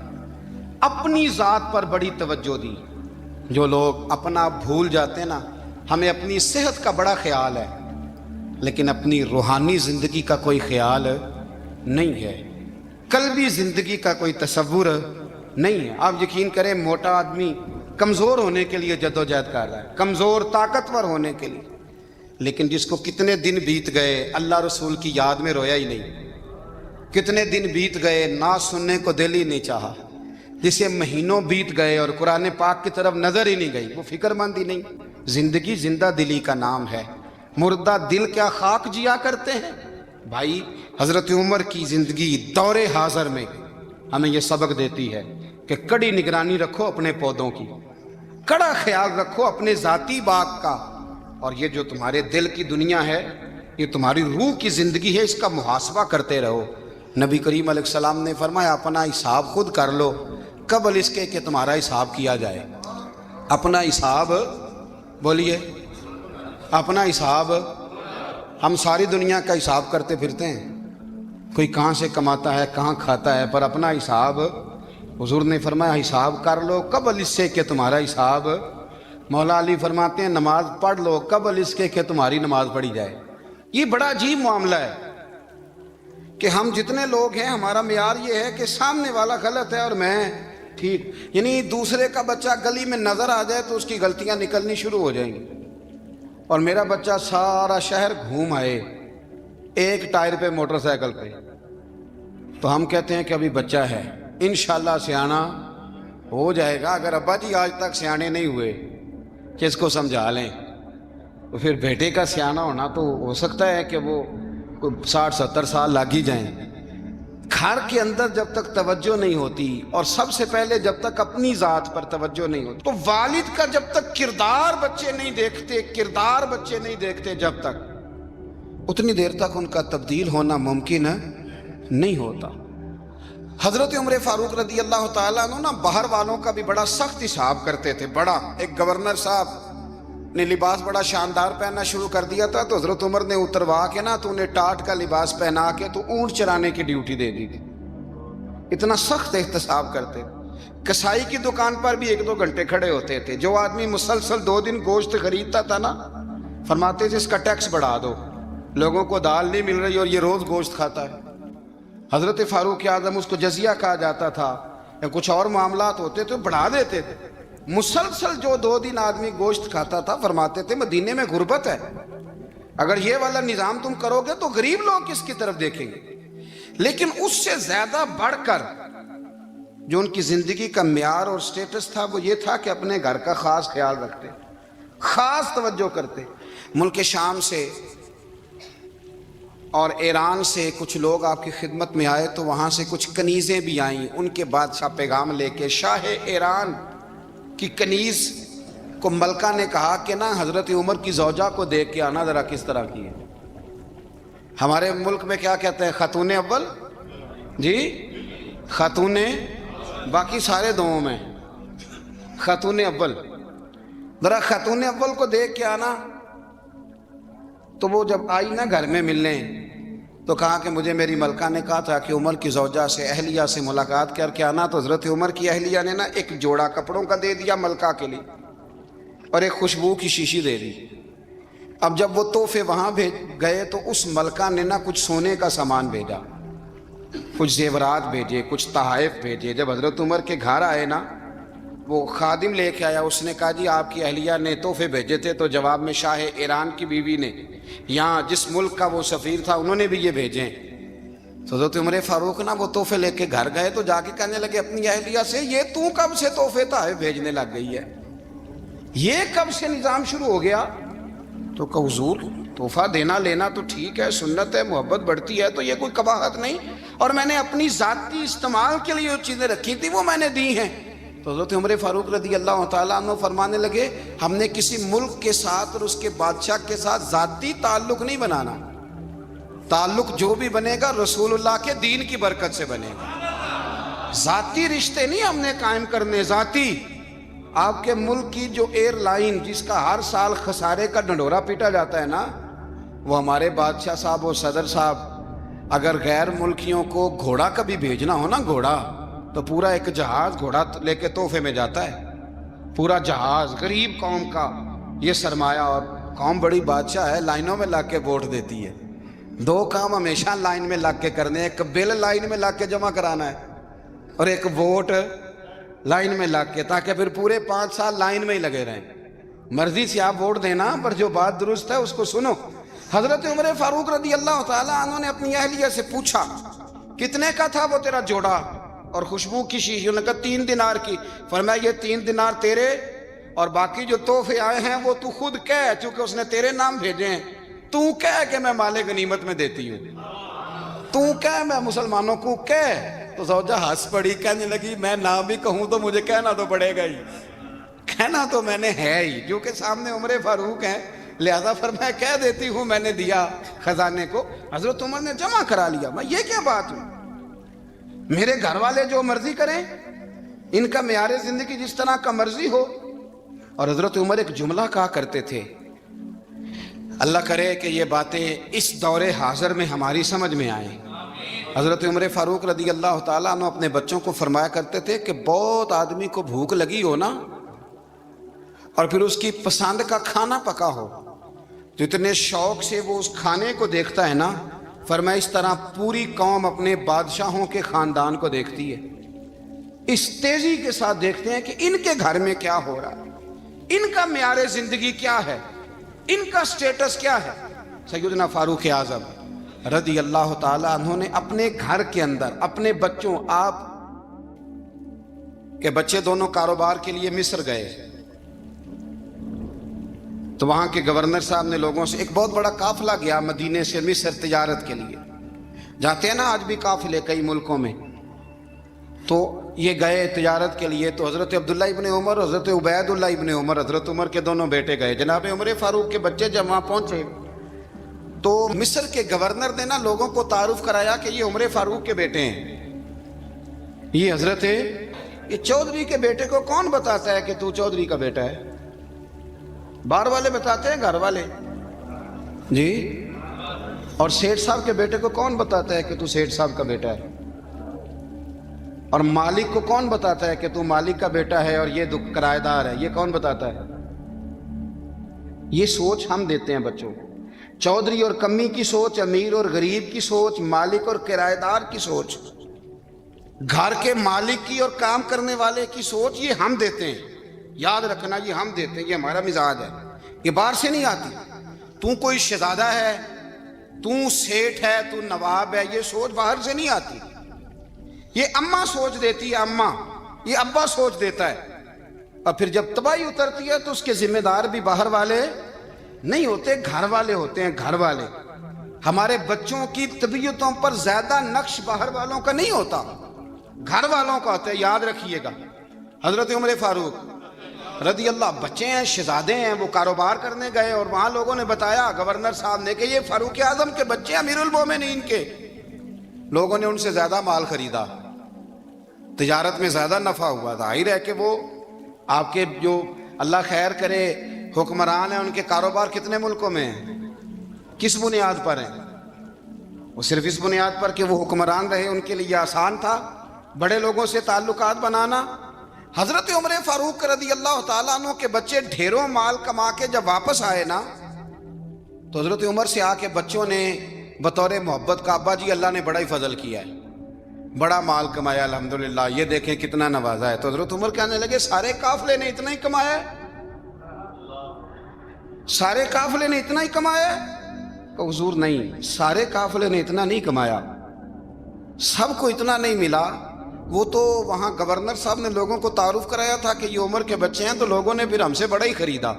Speaker 2: اپنی ذات پر بڑی توجہ دی۔ جو لوگ اپنا بھول جاتے ہیں نا، ہمیں اپنی صحت کا بڑا خیال ہے لیکن اپنی روحانی زندگی کا کوئی خیال نہیں ہے، قلبی زندگی کا کوئی تصور نہیں ہے۔ آپ یقین کریں موٹا آدمی کمزور ہونے کے لیے جدوجہد کر رہا ہے، کمزور طاقتور ہونے کے لیے، لیکن جس کو کتنے دن بیت گئے اللہ رسول کی یاد میں رویا ہی نہیں، کتنے دن بیت گئے نہ سننے کو دل ہی نہیں چاہا، جسے مہینوں بیت گئے اور قرآن پاک کی طرف نظر ہی نہیں گئی، وہ فکر مند ہی نہیں۔ زندگی زندہ دلی کا نام ہے، مردہ دل کیا خاک جیا کرتے ہیں؟ بھائی حضرت عمر کی زندگی دور حاضر میں ہمیں یہ سبق دیتی ہے کہ کڑی نگرانی رکھو اپنے پودوں کی، کڑا خیال رکھو اپنے ذاتی باغ کا، اور یہ جو تمہارے دل کی دنیا ہے، یہ تمہاری روح کی زندگی ہے، اس کا محاسبہ کرتے رہو۔ نبی کریم علیہ السلام نے فرمایا اپنا حساب خود کر لو قبل اس کے کہ تمہارا حساب کیا جائے۔ اپنا حساب بولیے، اپنا حساب۔ ہم ساری دنیا کا حساب کرتے پھرتے ہیں، کوئی کہاں سے کماتا ہے کہاں کھاتا ہے، پر اپنا حساب حضور نے فرمایا حساب کر لو قبل اس سے کہ تمہارا حساب۔ مولا علی فرماتے ہیں نماز پڑھ لو قبل اس کے کہ تمہاری نماز پڑھی جائے۔ یہ بڑا عجیب معاملہ ہے کہ ہم جتنے لوگ ہیں ہمارا معیار یہ ہے کہ سامنے والا غلط ہے اور میں ٹھیک، یعنی دوسرے کا بچہ گلی میں نظر آ جائے تو اس کی غلطیاں نکلنی شروع ہو جائیں گی، اور میرا بچہ سارا شہر گھوم آئے ایک ٹائر پہ موٹر سائیکل پہ تو ہم کہتے ہیں کہ ابھی بچہ ہے، انشاءاللہ سیانا ہو جائے گا۔ اگر ابا جی آج تک سیانے نہیں ہوئے کہ اس کو سمجھا لیں تو پھر بیٹے کا سیانا ہونا تو ہو سکتا ہے کہ وہ 60-70 سال لگ ہی جائیں۔ گھر کے اندر جب تک توجہ نہیں ہوتی، اور سب سے پہلے جب تک اپنی ذات پر توجہ نہیں ہوتی، تو والد کا جب تک کردار بچے نہیں دیکھتے جب تک، اتنی دیر تک ان کا تبدیل ہونا ممکن نہیں ہوتا۔ حضرت عمر فاروق رضی اللہ تعالیٰ عنہ نا باہر والوں کا بھی بڑا سخت حساب کرتے تھے۔ بڑا ایک گورنر صاحب نے لباس بڑا شاندار پہننا شروع کر دیا تھا تو حضرت عمر نے اتروا کے نا تو انہیں ٹاٹ کا لباس پہنا کے تو اونٹ چرانے کی ڈیوٹی دے دی تھی، اتنا سخت احتساب کرتے۔ کسائی کی دکان پر بھی 1-2 گھنٹے کھڑے ہوتے تھے، جو آدمی مسلسل 2 دن گوشت خریدتا تھا نا فرماتے تھے اس کا ٹیکس بڑھا دو، لوگوں کو دال نہیں مل رہی اور یہ روز گوشت کھاتا ہے۔ حضرت فاروق اعظم اس کو جزیہ کہا جاتا تھا، یا کچھ اور معاملات ہوتے تو بڑھا دیتے تھے۔ مسلسل جو 2 دن آدمی گوشت کھاتا تھا فرماتے تھے مدینے میں غربت ہے، اگر یہ والا نظام تم کرو گے تو غریب لوگ کس کی طرف دیکھیں گے۔ لیکن اس سے زیادہ بڑھ کر جو ان کی زندگی کا معیار اور سٹیٹس تھا وہ یہ تھا کہ اپنے گھر کا خاص خیال رکھتے، خاص توجہ کرتے۔ ملک شام سے اور ایران سے کچھ لوگ آپ کی خدمت میں آئے، تو وہاں سے کچھ کنیزیں بھی آئیں، ان کے بادشاہ پیغام لے کے۔ شاہ ایران کی کنیز کو ملکہ نے کہا کہ نا حضرت عمر کی زوجہ کو دیکھ کے آنا ذرا کس طرح کی ہے۔ ہمارے ملک میں کیا کہتے ہیں؟ خاتون اول، جی خاتون، باقی سارے دووں میں خاتون اول، ذرا خاتون اول کو دیکھ کے آنا۔ تو وہ جب آئی نا گھر میں ملنے، تو کہا کہ مجھے میری ملکہ نے کہا تھا کہ عمر کی زوجہ سے، اہلیہ سے ملاقات کر کے آنا۔ تو حضرت عمر کی اہلیہ نے نا ایک جوڑا کپڑوں کا دے دیا ملکہ کے لیے، اور ایک خوشبو کی شیشی دے دی۔ اب جب وہ تحفے وہاں گئے تو اس ملکہ نے نا کچھ سونے کا سامان بھیجا، کچھ زیورات بھیجے، کچھ تحائف بھیجے۔ جب حضرت عمر کے گھر آئے نا، وہ خادم لے کے آیا، اس نے کہا جی آپ کی اہلیہ نے تحفے بھیجے تھے، تو جواب میں شاہ ایران کی بیوی نے، یہاں جس ملک کا وہ سفیر تھا، انہوں نے بھی یہ بھیجے۔ تو حضرت عمر فاروق نا وہ تحفے لے کے گھر گئے، تو جا کے کہنے لگے اپنی اہلیہ سے، یہ تو کب سے تحفے تحائف بھیجنے لگ گئی ہے؟ یہ کب سے نظام شروع ہو گیا؟ تو کہ حضور تحفہ دینا لینا تو ٹھیک ہے، سنت ہے، محبت بڑھتی ہے، تو یہ کوئی قباحت نہیں، اور میں نے اپنی ذاتی استعمال کے لیے جو چیزیں رکھی تھی وہ میں نے دی ہیں۔ تو حضرت عمر فاروق رضی اللہ تعالیٰ عنہ فرمانے لگے، ہم نے کسی ملک کے ساتھ اور اس کے بادشاہ کے ساتھ ذاتی تعلق نہیں بنانا، تعلق جو بھی بنے گا رسول اللہ کے دین کی برکت سے بنے گا۔ ذاتی رشتے نہیں ہم نے قائم کرنے، ذاتی۔ آپ کے ملک کی جو ایئر لائن جس کا ہر سال خسارے کا ڈنڈورا پیٹا جاتا ہے نا، وہ ہمارے بادشاہ صاحب اور صدر صاحب اگر غیر ملکیوں کو گھوڑا کبھی بھیجنا ہو نا، گھوڑا، تو پورا ایک جہاز گھوڑا لے کے تحفے میں جاتا ہے، پورا جہاز غریب قوم کا یہ سرمایہ، اور قوم بڑی بادشاہ ہے، لائنوں میں لگ کے ووٹ دیتی ہے۔ دو کام ہمیشہ لائن میں لگ کے کرنے، ایک بل لائن میں لگ کے جمع کرانا ہے، اور ایک ووٹ لائن میں لگ کے، تاکہ پھر پورے 5 سال لائن میں ہی لگے رہیں۔ مرضی سے آپ ووٹ دینا، پر جو بات درست ہے اس کو سنو۔ حضرت عمر فاروق رضی اللہ تعالیٰ عنہ نے اپنی اہلیہ سے پوچھا کتنے کا تھا وہ تیرا جوڑا اور خوشبو کی شیشی؟ انہوں نے کہا 3 دینار کی۔ فرمایا یہ 3 دینار تیرے، اور باقی جو تحفے آئے ہیں وہ تو خود کہہ، چونکہ اس نے تیرے نام بھیجے ہیں، تو کہہ کہ میں مال غنیمت میں دیتی ہوں، تو کہہ میں مسلمانوں کو کہہ۔ تو زوجہ ہنس پڑی، کہنے لگی میں نہ بھی کہوں تو مجھے کہنا تو پڑے گا ہی، کہنا تو میں نے ہے ہی، جو کہ سامنے عمر فاروق ہیں، لہذا فرمایا کہہ دیتی ہوں میں نے دیا خزانے کو۔ حضرت عمر نے جمع کرا لیا۔ میں یہ کیا بات ہوں، میرے گھر والے جو مرضی کریں، ان کا معیار زندگی جس طرح کا مرضی ہو۔ اور حضرت عمر ایک جملہ کہا کرتے تھے، اللہ کرے کہ یہ باتیں اس دور حاضر میں ہماری سمجھ میں آئیں۔ حضرت عمر فاروق رضی اللہ تعالیٰ عنہ اپنے بچوں کو فرمایا کرتے تھے کہ بہت آدمی کو بھوک لگی ہو نا، اور پھر اس کی پسند کا کھانا پکا ہو، تو اتنے شوق سے وہ اس کھانے کو دیکھتا ہے نا، فرمایا اس طرح پوری قوم اپنے بادشاہوں کے خاندان کو دیکھتی ہے، اس تیزی کے ساتھ دیکھتے ہیں کہ ان کے گھر میں کیا ہو رہا ہے، ان کا معیار زندگی کیا ہے، ان کا سٹیٹس کیا ہے۔ سیدنا فاروق اعظم رضی اللہ تعالیٰ عنہ نے اپنے گھر کے اندر اپنے بچوں، آپ کے بچے دونوں کاروبار کے لیے مصر گئے، تو وہاں کے گورنر صاحب نے لوگوں سے، ایک بہت بڑا قافلہ گیا مدینے سے مصر تجارت کے لیے، جاتے ہیں نا آج بھی قافلے کئی ملکوں میں، تو یہ گئے تجارت کے لیے۔ تو حضرت عبداللہ ابن عمر، حضرت عبید اللہ ابن عمر، حضرت عمر کے دونوں بیٹے گئے۔ جناب عمر فاروق کے بچے جب وہاں پہنچے تو مصر کے گورنر نے نا لوگوں کو تعارف کرایا کہ یہ عمر فاروق کے بیٹے ہیں، یہ حضرت یہ چودھری کے بیٹے کو کون بتاتا ہے کہ تو چودھری کا بیٹا ہے؟ باہر والے بتاتے ہیں، گھر والے جی۔ اور سیٹھ صاحب کے بیٹے کو کون بتاتا ہے کہ تو سیٹھ صاحب کا بیٹا ہے؟ اور مالک کو کون بتاتا ہے کہ تو مالک کا بیٹا ہے اور یہ کرایہ دار ہے؟ یہ کون بتاتا ہے؟ یہ سوچ ہم دیتے ہیں بچوں کو، چودھری اور کمی کی سوچ، امیر اور غریب کی سوچ، مالک اور کرایہ دار کی سوچ، گھر کے مالک کی اور کام کرنے والے کی سوچ، یہ ہم دیتے ہیں۔ یاد رکھنا، یہ ہم دیتے ہیں، یہ ہمارا مزاج ہے، یہ باہر سے نہیں آتی۔ تو کوئی شہزادہ ہے، تو سیٹھ ہے، تو نواب ہے، یہ سوچ باہر سے نہیں آتی، یہ اماں سوچ دیتی ہے، اماں، یہ ابا سوچ دیتا ہے، اور پھر جب تباہی اترتی ہے تو اس کے ذمہ دار بھی باہر والے نہیں ہوتے، گھر والے ہوتے ہیں، گھر والے. ہمارے بچوں کی طبیعتوں پر زیادہ نقش باہر والوں کا نہیں ہوتا، گھر والوں کا ہوتا ہے. یاد رکھیے گا. حضرت عمر فاروق رضی اللہ، بچے ہیں، شہزادے ہیں، وہ کاروبار کرنے گئے اور وہاں لوگوں نے بتایا گورنر صاحب نے کہ یہ فاروق اعظم کے بچے امیر المومنین کے. لوگوں نے ان سے زیادہ مال خریدا، تجارت میں زیادہ نفع ہوا. ظاہر ہے کہ وہ آپ کے جو اللہ خیر کرے حکمران ہیں، ان کے کاروبار کتنے ملکوں میں ہیں، کس بنیاد پر ہیں؟ وہ صرف اس بنیاد پر کہ وہ حکمران رہے، ان کے لیے آسان تھا بڑے لوگوں سے تعلقات بنانا. حضرت عمر فاروق رضی اللہ تعالیٰ عنہ کے بچے ڈھیروں مال کما کے جب واپس آئے نا، تو حضرت عمر سے آ کے بچوں نے بطور محبت کا، ابا جی اللہ نے بڑا ہی فضل کیا ہے، بڑا مال کمایا الحمدللہ، یہ دیکھیں کتنا نوازا ہے. تو حضرت عمر کہنے لگے سارے قافلے نے اتنا ہی کمایا ہے، سارے قافلے نے اتنا ہی کمایا ہے؟ کہ حضور نہیں، سارے قافلے نے اتنا نہیں کمایا، سب کو اتنا نہیں ملا. وہ تو وہاں گورنر صاحب نے لوگوں کو تعارف کرایا تھا کہ یہ عمر کے بچے ہیں، تو لوگوں نے پھر ہم سے بڑا ہی خریدا.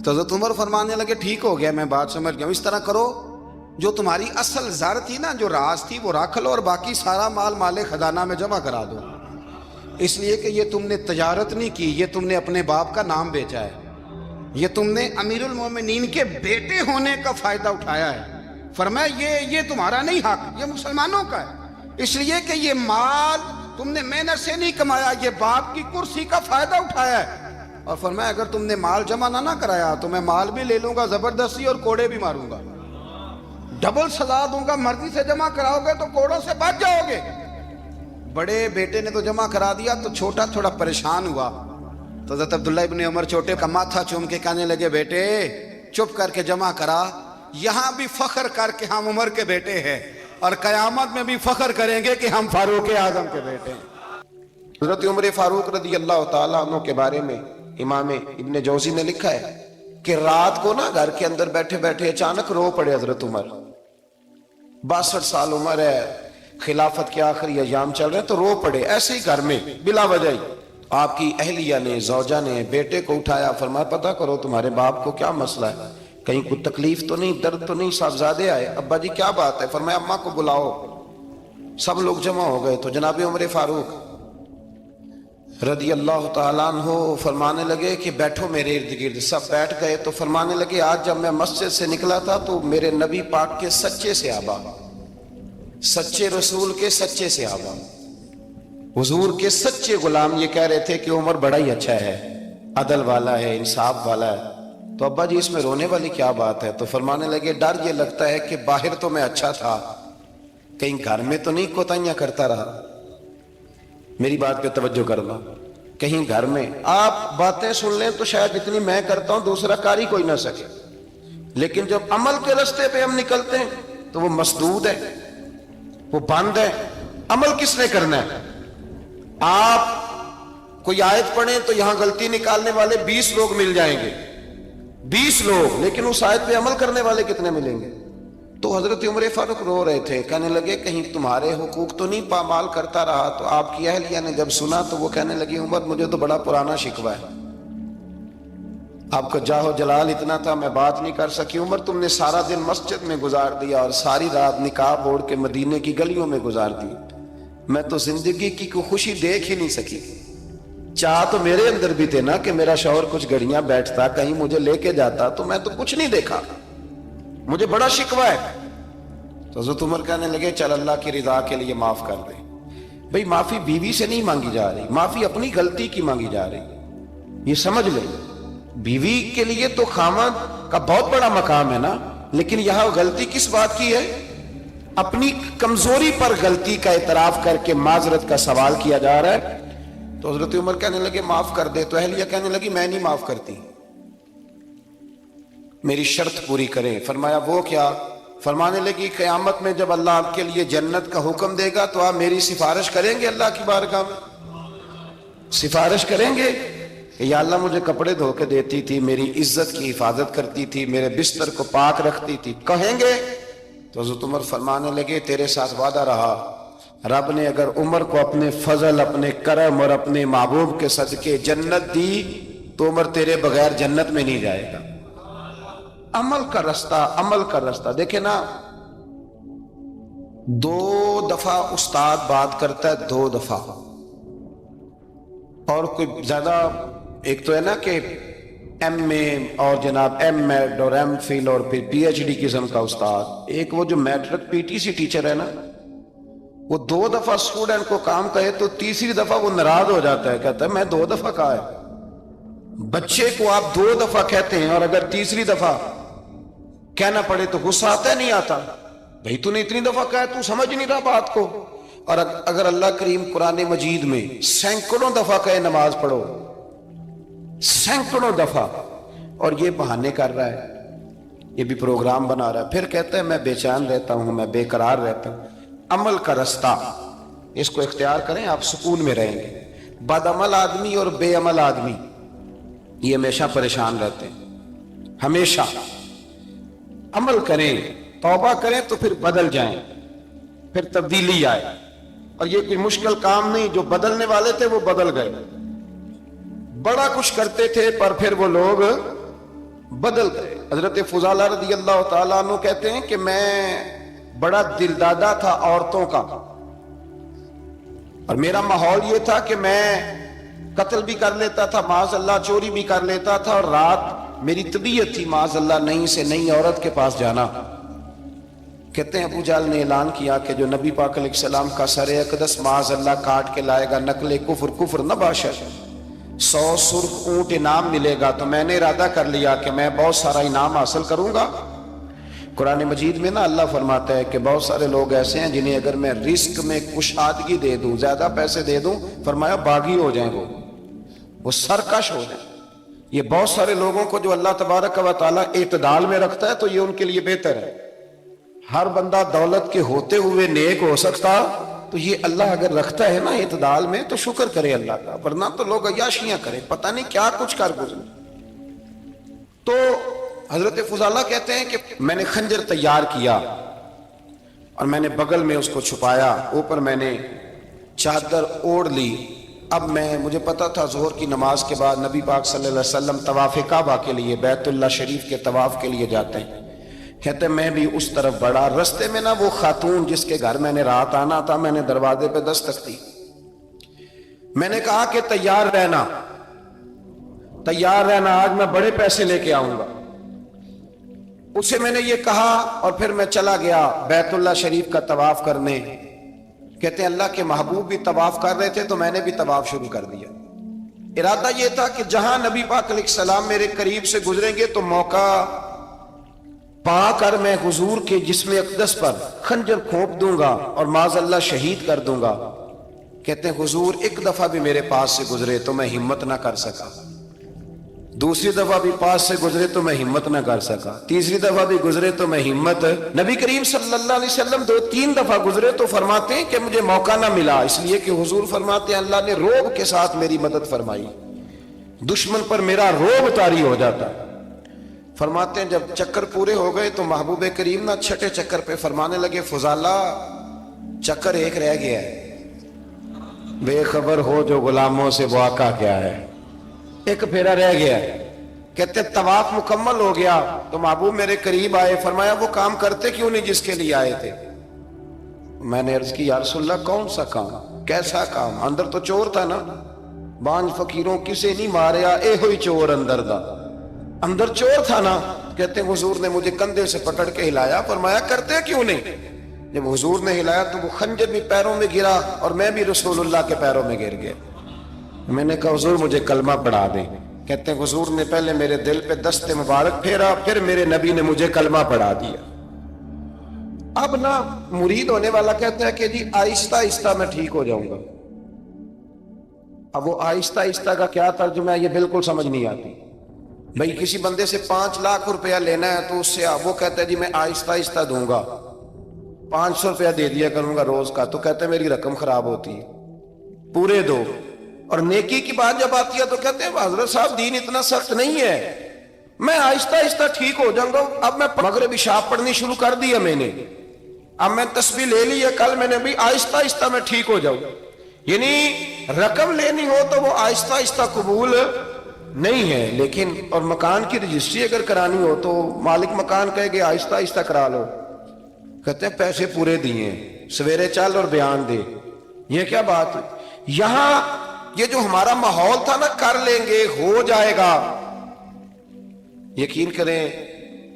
Speaker 2: تو حضرت عمر فرمانے لگے ٹھیک ہو گیا، میں بات سمجھ گیا ہوں. اس طرح کرو، جو تمہاری اصل زر تھی نا، جو راز تھی، وہ رکھ لو اور باقی سارا مال خزانہ میں جمع کرا دو. اس لیے کہ یہ تم نے تجارت نہیں کی، یہ تم نے اپنے باپ کا نام بیچا ہے، یہ تم نے امیر المومنین کے بیٹے ہونے کا فائدہ اٹھایا ہے. فرمایا یہ تمہارا نہیں حق، یہ مسلمانوں کا ہے. اس لیے کہ یہ مال تم نے محنت سے نہیں کمایا، یہ باپ کی کرسی کا فائدہ اٹھایا ہے. اور فرمایا اگر تم نے مال جمع نہ کرایا تو میں مال بھی لے لوں گا زبردستی اور کوڑے بھی ماروں گا، ڈبل سزا دوں گا. مرضی سے جمع کراؤ گے تو کوڑوں سے بچ جاؤ گے. بڑے بیٹے نے تو جمع کرا دیا، تو چھوٹا تھوڑا پریشان ہوا. تو حضرت عبداللہ ابن عمر چھوٹے کا ماتھا چوم کے کہنے لگے بیٹے چپ کر کے جمع کرا، یہاں بھی فخر کر کے ہم عمر کے بیٹے ہیں، اور قیامت میں بھی فخر کریں گے کہ ہم فاروق اعظم کے بیٹے ہیں.
Speaker 3: حضرت عمر فاروق رضی اللہ تعالیٰ عنہ کے بارے میں امام ابن جوزی نے لکھا ہے کہ رات کو نا گھر کے اندر بیٹھے بیٹھے اچانک رو پڑے حضرت عمر. 62 سال عمر ہے، خلافت کے آخری ایام چل رہے ہیں، تو رو پڑے ایسے ہی گھر میں بلا وجہ ہی. آپ کی اہلیہ نے، زوجہ نے بیٹے کو اٹھایا، فرمایا پتہ کرو تمہارے باپ کو کیا مسئلہ ہے، کہیں کوئی تکلیف تو نہیں، درد تو نہیں، صاحبزادے آئے. ابا جی کیا بات ہے؟ فرمایا اماں کو بلاؤ. سب لوگ جمع ہو گئے. تو جناب عمر فاروق رضی اللہ تعالیٰ عنہ فرمانے لگے کہ بیٹھو میرے ارد گرد. سب بیٹھ گئے. تو فرمانے لگے آج جب میں مسجد سے نکلا تھا تو میرے نبی پاک کے سچے صحابہ، سچے رسول کے سچے صحابہ، حضور کے سچے غلام یہ کہہ رہے تھے کہ عمر بڑا ہی اچھا ہے، عدل والا ہے، انصاف والا ہے. تو ابا جی اس میں رونے والی کیا بات ہے؟ تو فرمانے لگے ڈر یہ لگتا ہے کہ باہر تو میں اچھا تھا، کہیں گھر میں تو نہیں کوتاہیاں کرتا رہا. میری بات پہ توجہ کرنا. کہیں گھر میں آپ باتیں سن لیں تو شاید اتنی میں کرتا ہوں دوسرا کاری کوئی نہ سکے، لیکن جب عمل کے راستے پہ ہم نکلتے ہیں تو وہ مسدود ہے، وہ بند ہے. عمل کس نے کرنا ہے؟ آپ کوئی آیت پڑھیں تو یہاں غلطی نکالنے والے 20 لوگ مل جائیں گے، 20 لوگ، لیکن اس آیت پہ عمل کرنے والے کتنے ملیں گے؟ تو حضرت عمر فاروق رو رہے تھے، کہنے لگے کہیں تمہارے حقوق تو نہیں پامال کرتا رہا. تو آپ کی اہلیہ نے جب سنا تو وہ کہنے لگی عمر مجھے تو بڑا پرانا شکوہ ہے، آپ کا جاہ و جلال اتنا تھا میں بات نہیں کر سکی. عمر تم نے سارا دن مسجد میں گزار دیا اور ساری رات نقاب اوڑھ کے مدینے کی گلیوں میں گزار دی، میں تو زندگی کی کوئی خوشی دیکھ ہی نہیں سکی. چاہ تو میرے اندر بھی تھے نا کہ میرا شوہر کچھ گھڑیاں بیٹھتا، کہیں مجھے لے کے جاتا، تو میں تو کچھ نہیں دیکھا، مجھے بڑا شکوہ ہے. تو حضرت عمر کہنے لگے چل اللہ کی رضا کے لیے معاف کر دے. بھئی معافی بیوی سے نہیں مانگی جا رہی، معافی اپنی غلطی کی مانگی جا رہی. یہ سمجھ لیں، بیوی کے لیے تو خاوند کا بہت بڑا مقام ہے نا، لیکن یہاں غلطی کس بات کی ہے؟ اپنی کمزوری پر غلطی کا اعتراف کر کے معذرت کا سوال کیا جا رہا ہے. تو حضرت عمر کہنے لگے معاف کر دے. تو اہلیہ کہنے لگی میں نہیں معاف کرتی، میری شرط پوری کریں. فرمایا وہ کیا؟ فرمانے لگی قیامت میں جب اللہ آپ کے لیے جنت کا حکم دے گا تو آپ میری سفارش کریں گے اللہ کی بارگاہ میں؟ سفارش کریں گے کہ یا اللہ مجھے کپڑے دھو کے دیتی تھی، میری عزت کی حفاظت کرتی تھی، میرے بستر کو پاک رکھتی تھی، کہیں گے؟ تو حضرت عمر فرمانے لگے تیرے ساتھ وعدہ رہا، رب نے اگر عمر کو اپنے فضل، اپنے کرم اور اپنے محبوب کے صدقے جنت دی تو عمر تیرے بغیر جنت میں نہیں جائے گا. عمل کا راستہ دیکھیں نا، 2 دفعہ استاد بات کرتا ہے، 2 دفعہ، اور کوئی زیادہ، ایک تو ہے نا کہ ایم اے اور جناب ایم ایڈ اور ایم فل اور پھر پی ایچ ڈی قسم کا استاد، ایک وہ جو matric P T C teacher ہے نا، وہ 2 دفعہ اسٹوڈنٹ کو کام کہے تو تیسری دفعہ وہ ناراض ہو جاتا ہے، کہتا ہے میں 2 دفعہ کہا ہے۔ بچے کو آپ 2 دفعہ کہتے ہیں اور اگر تیسری دفعہ کہنا پڑے تو غصہ آتا ہے نہیں آتا؟ بھئی تو نے اتنی دفعہ کہا ہے، تو سمجھ نہیں رہا بات کو۔ اور اگر اللہ کریم قرآن مجید میں سینکڑوں دفعہ کہے نماز پڑھو، سینکڑوں دفعہ، اور یہ بہانے کر رہا ہے، یہ بھی پروگرام بنا رہا ہے، پھر کہتا ہے میں بے چین رہتا ہوں، میں بے قرار رہتا ہوں۔ عمل کا راستہ اس کو اختیار کریں، آپ سکون میں رہیں گے۔ بد عمل آدمی اور بے عمل آدمی یہ ہمیشہ پریشان رہتے ہیں، ہمیشہ۔ عمل کریں، توبہ کریں تو پھر بدل جائیں، پھر تبدیلی آئے، اور یہ کوئی مشکل کام نہیں، جو بدلنے والے تھے وہ بدل گئے، بڑا کچھ کرتے تھے پر پھر وہ لوگ بدل گئے۔ حضرت فضالہ رضی اللہ تعالیٰ عنہ کہتے ہیں کہ میں بڑا دلدادہ تھا عورتوں کا، اور میرا ماحول یہ تھا کہ میں قتل بھی کر لیتا تھا، معاذ اللہ چوری بھی کر لیتا تھا، اور رات میری طبیعت تھی معاذ اللہ نئی سے نئی عورت کے پاس جانا۔ کہتے ہیں ابو جہل نے اعلان کیا کہ جو نبی پاک علیہ السلام کا سر اقدس معاذ اللہ کاٹ کے لائے گا، نقل کفر نہ باشد، 100 سرخ اونٹ انعام ملے گا۔ تو میں نے ارادہ کر لیا کہ میں بہت سارا انعام حاصل کروں گا۔ قرآن مجید میں نا اللہ فرماتا ہے کہ بہت سارے لوگ ایسے ہیں جنہیں اگر میں رزق میں کشادگی دے دوں، زیادہ پیسے دے دوں، فرمایا باغی ہو جائیں، وہ سرکش ہو جائیں۔ یہ بہت سارے لوگوں کو جو اللہ تبارک و تعالیٰ اعتدال میں رکھتا ہے تو یہ ان کے لیے بہتر ہے۔ ہر بندہ دولت کے ہوتے ہوئے نیک ہو سکتا، تو یہ اللہ اگر رکھتا ہے نا اعتدال میں تو شکر کرے اللہ کا، ورنہ تو لوگ عیاشیاں کریں، پتہ نہیں کیا کچھ کر گزرے۔ تو حضرت فضالہ کہتے ہیں کہ میں نے خنجر تیار کیا اور میں نے بغل میں اس کو چھپایا، اوپر میں نے چادر اوڑھ لی۔ اب مجھے پتا تھا ظہر کی نماز کے بعد نبی پاک صلی اللہ علیہ وسلم طواف کعبہ کے لیے، بیت اللہ شریف کے طواف کے لیے جاتے ہیں۔ کہتے میں بھی اس طرف بڑھا، رستے میں نا وہ خاتون جس کے گھر میں نے رات آنا تھا، میں نے دروازے پہ دستک دی، میں نے کہا کہ تیار رہنا، آج میں بڑے پیسے لے کے آؤں گا۔ اسے میں نے یہ کہا اور پھر میں چلا گیا بیت اللہ شریف کا طواف کرنے۔ کہتے ہیں اللہ کے محبوب بھی طواف کر رہے تھے تو میں نے بھی طواف شروع کر دیا۔ ارادہ یہ تھا کہ جہاں نبی پاک علیہ السلام میرے قریب سے گزریں گے تو موقع پا کر میں حضور کے جسم اقدس پر خنجر کھونپ دوں گا اور معاذ اللہ شہید کر دوں گا۔ کہتے ہیں حضور ایک دفعہ بھی میرے پاس سے گزرے تو میں ہمت نہ کر سکا، دوسری دفعہ بھی پاس سے گزرے تو میں ہمت نہ کر سکا، تیسری دفعہ بھی گزرے تو میں ہمت، نبی کریم صلی اللہ علیہ وسلم 2-3 دفعہ گزرے تو فرماتے ہیں کہ مجھے موقع نہ ملا، اس لیے کہ حضور فرماتے ہیں اللہ نے روب کے ساتھ میری مدد فرمائی، دشمن پر میرا روب طاری ہو جاتا۔ فرماتے ہیں جب چکر پورے ہو گئے تو محبوب کریم نہ چھٹے چکر پہ فرمانے لگے فضالہ چکر ایک رہ گیا ہے، بے خبر ہو جو غلاموں سے وہ آقا کیا ہے، ایک پھیرا رہ گیا ہے۔ کہتے طواف مکمل ہو گیا تو محبوب میرے قریب آئے، فرمایا وہ کام کرتے کیوں نہیں جس کے لیے آئے تھے؟ میں نے عرض کی یا رسول اللہ کون سا کام، کیسا کام؟ اندر تو چور تھا نا، بانج فقیروں کسے نہیں ماریا اے ہوئی چور اندر دا، اندر چور تھا نا۔ کہتے ہیں حضور نے مجھے کندھے سے پکڑ کے ہلایا، فرمایا کرتے کیوں نہیں؟ جب حضور نے ہلایا تو وہ خنجر بھی پیروں میں گرا اور میں بھی رسول اللہ کے پیروں میں گر گیا۔ میں نے کہا حضور مجھے کلمہ پڑھا دیں۔ کہتے ہیں حضور نے پہلے میرے دل پہ دست مبارک پھیرا، پھر میرے نبی نے مجھے کلمہ پڑھا دیا۔ اب نا مرید ہونے والا کہتا ہے کہ جی آہستہ آہستہ میں ٹھیک ہو جاؤں گا۔ اب وہ آہستہ آہستہ کا کیا ترجمہ ہے یہ بالکل سمجھ نہیں آتی۔ بھئی کسی بندے سے 5 لاکھ روپیہ لینا ہے تو اس سے وہ کہتا ہے جی میں آہستہ آہستہ دوں گا، 500 روپیہ دے دیا کروں گا روز کا، تو کہتے ہیں میری رقم خراب ہوتی ہے، پورے دو۔ اور نیکی کی بات جب آتی ہے تو کہتے ہیں حضرت صاحب دین اتنا سخت نہیں ہے، میں آہستہ آہستہ ٹھیک ہو جاؤں گا۔ اب میں مغرب عشاء پڑھنی شروع کر دی ہے میں نے، اب میں تسبیح لے لی ہے، کل میں نے بھی آہستہ آہستہ میں ٹھیک ہو جاؤں۔ یعنی رقم لینی ہو تو وہ آہستہ آہستہ قبول نہیں ہے، لیکن اور مکان کی رجسٹری اگر کرانی ہو تو مالک مکان کہے کہ آہستہ آہستہ کرا لو، کہتے ہیں پیسے پورے دیے، سویرے چل اور بیان دے. یہ کیا بات ہے؟ یہاں یہ جو ہمارا ماحول تھا نا، کر لیں گے، ہو جائے گا، یقین کریں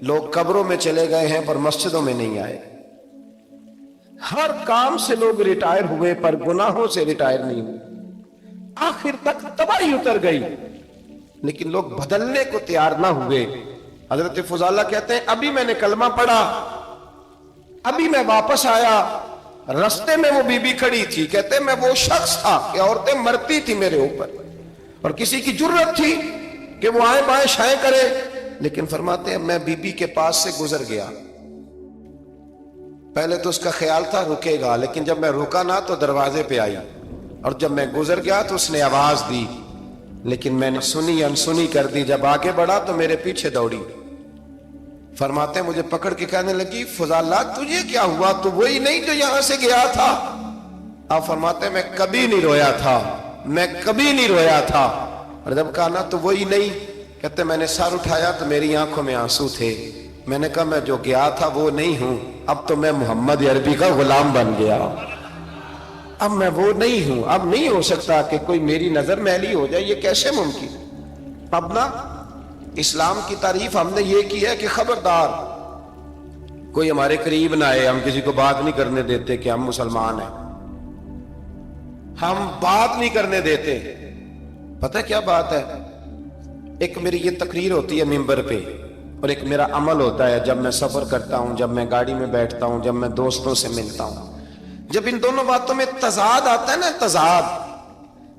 Speaker 3: لوگ قبروں میں چلے گئے ہیں پر مسجدوں میں نہیں آئے. ہر کام سے لوگ ریٹائر ہوئے پر گناہوں سے ریٹائر نہیں ہوئے. آخر تک تباہی اتر گئی لیکن لوگ بدلنے کو تیار نہ ہوئے. حضرت فضالہ کہتے ہیں ابھی میں نے کلمہ پڑھا، ابھی میں واپس آیا، رستے میں وہ بی بی کھڑی تھی، کہتے ہیں میں وہ شخص تھا کہ عورتیں مرتی تھی میرے اوپر اور کسی کی جرت تھی کہ وہ آئیں بائیں شائیں کرے، لیکن فرماتے ہیں میں بی بی کے پاس سے گزر گیا. پہلے تو اس کا خیال تھا رکے گا، لیکن جب میں رکا نہ تو دروازے پہ آئی، اور جب میں گزر گیا تو اس نے آواز دی، لیکن میں نے سنی انسنی کر دی. جب آگے بڑھا تو میرے پیچھے دوڑی. فرماتے ہیں مجھے پکڑ کے کہنے لگی فضالہ تجھے کیا ہوا، تو وہی نہیں جو یہاں سے گیا تھا؟ آپ فرماتے ہیں میں کبھی نہیں رویا تھا، میں کبھی نہیں رویا تھا. اور جب کہا نا تو وہی نہیں، کہتے میں نے سر اٹھایا تو میری آنکھوں میں آنسو تھے. میں نے کہا میں جو گیا تھا وہ نہیں ہوں، اب تو میں محمد عربی کا غلام بن گیا، اب میں وہ نہیں ہوں. اب نہیں ہو سکتا کہ کوئی میری نظر میلی ہو جائے، یہ کیسے ممکن؟ اب نا اسلام کی تعریف ہم نے یہ کی ہے کہ خبردار کوئی ہمارے قریب نہ آئے، ہم کسی کو بات نہیں کرنے دیتے کہ ہم مسلمان ہیں، ہم بات نہیں کرنے دیتے. پتہ کیا بات ہے؟ ایک میری یہ تقریر ہوتی ہے ممبر پہ، اور ایک میرا عمل ہوتا ہے جب میں سفر کرتا ہوں، جب میں گاڑی میں بیٹھتا ہوں، جب میں دوستوں سے ملتا ہوں. جب ان دونوں باتوں میں تضاد آتا ہے نا، تضاد،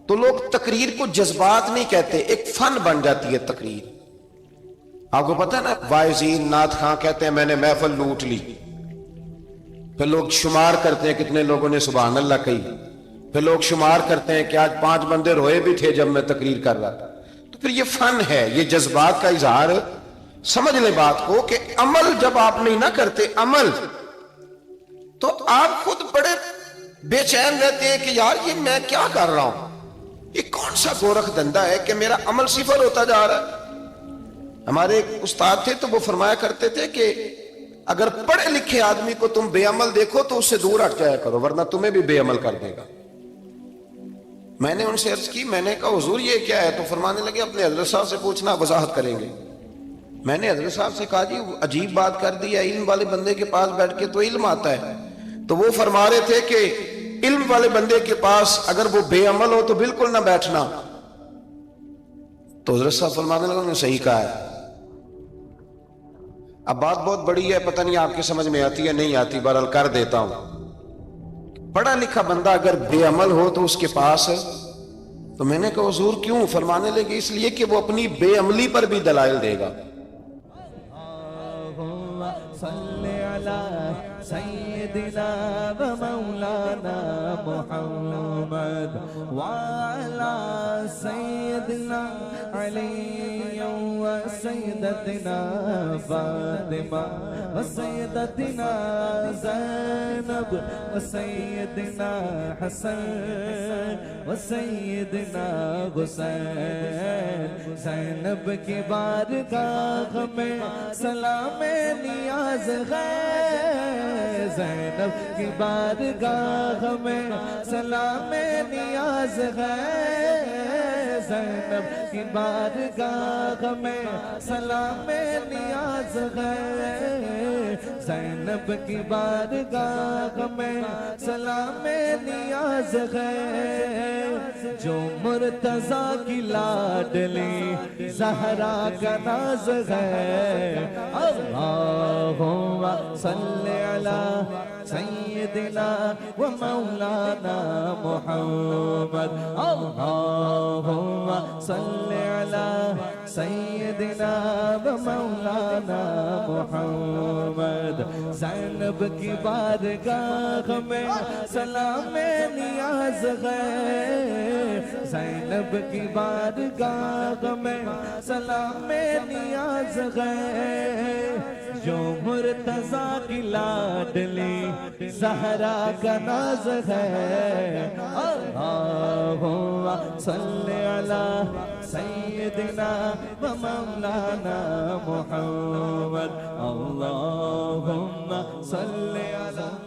Speaker 3: تو لوگ تقریر کو جذبات نہیں کہتے، ایک فن بن جاتی ہے تقریر. آپ کو پتہ ہے نا وائزین نعت خاں کہتے ہیں میں نے محفل لوٹ لی، پھر لوگ شمار کرتے ہیں کتنے لوگوں نے سبحان اللہ کہی، پھر لوگ شمار کرتے ہیں کہ آج 5 بندے روئے بھی تھے جب میں تقریر کر رہا تھا. تو پھر یہ فن ہے، یہ جذبات کا اظہار. سمجھ لیں بات کو کہ عمل جب آپ نہیں نہ کرتے عمل، تو آپ خود بڑے بے چین رہتے ہیں کہ یار یہ میں کیا کر رہا ہوں، یہ کون سا گورکھ دھندا ہے کہ میرا عمل صفر ہوتا جا رہا ہے. ہمارے ایک استاد تھے تو وہ فرمایا کرتے تھے کہ اگر پڑھے لکھے آدمی کو تم بے عمل دیکھو تو اس سے دور ہٹ جایا کرو ورنہ تمہیں بھی بے عمل کر دے گا. میں نے ان سے عرض کی، میں نے کہا حضور یہ کیا ہے؟ تو فرمانے لگے اپنے حضرت صاحب سے پوچھنا، وضاحت کریں گے. میں نے حضرت صاحب سے کہا جی عجیب بات کر دی ہے، علم والے بندے کے پاس بیٹھ کے تو علم آتا ہے. تو وہ فرما رہے تھے کہ علم والے بندے کے پاس اگر وہ بے عمل ہو تو بالکل نہ بیٹھنا. تو حضرت صاحب فرمانے لگے انہوں نے صحیح کہا ہے. اب بات بہت بڑی ہے، پتہ نہیں آپ کے سمجھ میں آتی ہے نہیں آتی، بہرحال کر دیتا ہوں. پڑھا لکھا بندہ اگر بے عمل ہو تو اس کے پاس، تو میں نے کہا حضور کیوں؟ فرمانے لگے اس لیے کہ وہ اپنی بے عملی پر بھی دلائل دے گا.
Speaker 5: صلی علی سیدنا و مولانا محمد وعلی سیدنا علی و سیدتنا فاطمہ و سیدتنا زینب و سیدنا حسن و سیدنا حسین. زینب کی بارگاہ میں سلام نیاز ہے، زینب کی بارگاہ میں سلام نیاز ہے، زینب کی بارگاہ میں سلام نیاز ہے، زینب کی بارگاہ میں سلام نیاز ہے. جو مرتضیٰ کی لاڈلی زہرا کا ناز ہے. اللہم صلی علی سیدنا و مولانا محمد. اللہم صلی علی سیدنا و مولانا محمد. زینب کی بارگاہ میں سلام نیاز ہے، زینب کی بارگاہ میں سلام نیاز ہے، جو مرتضیٰ کی لاڈلی زہرا کا ناز ہے۔ اللہم صلی علی سیدنا و مولانا محمد، اللہم صلی علی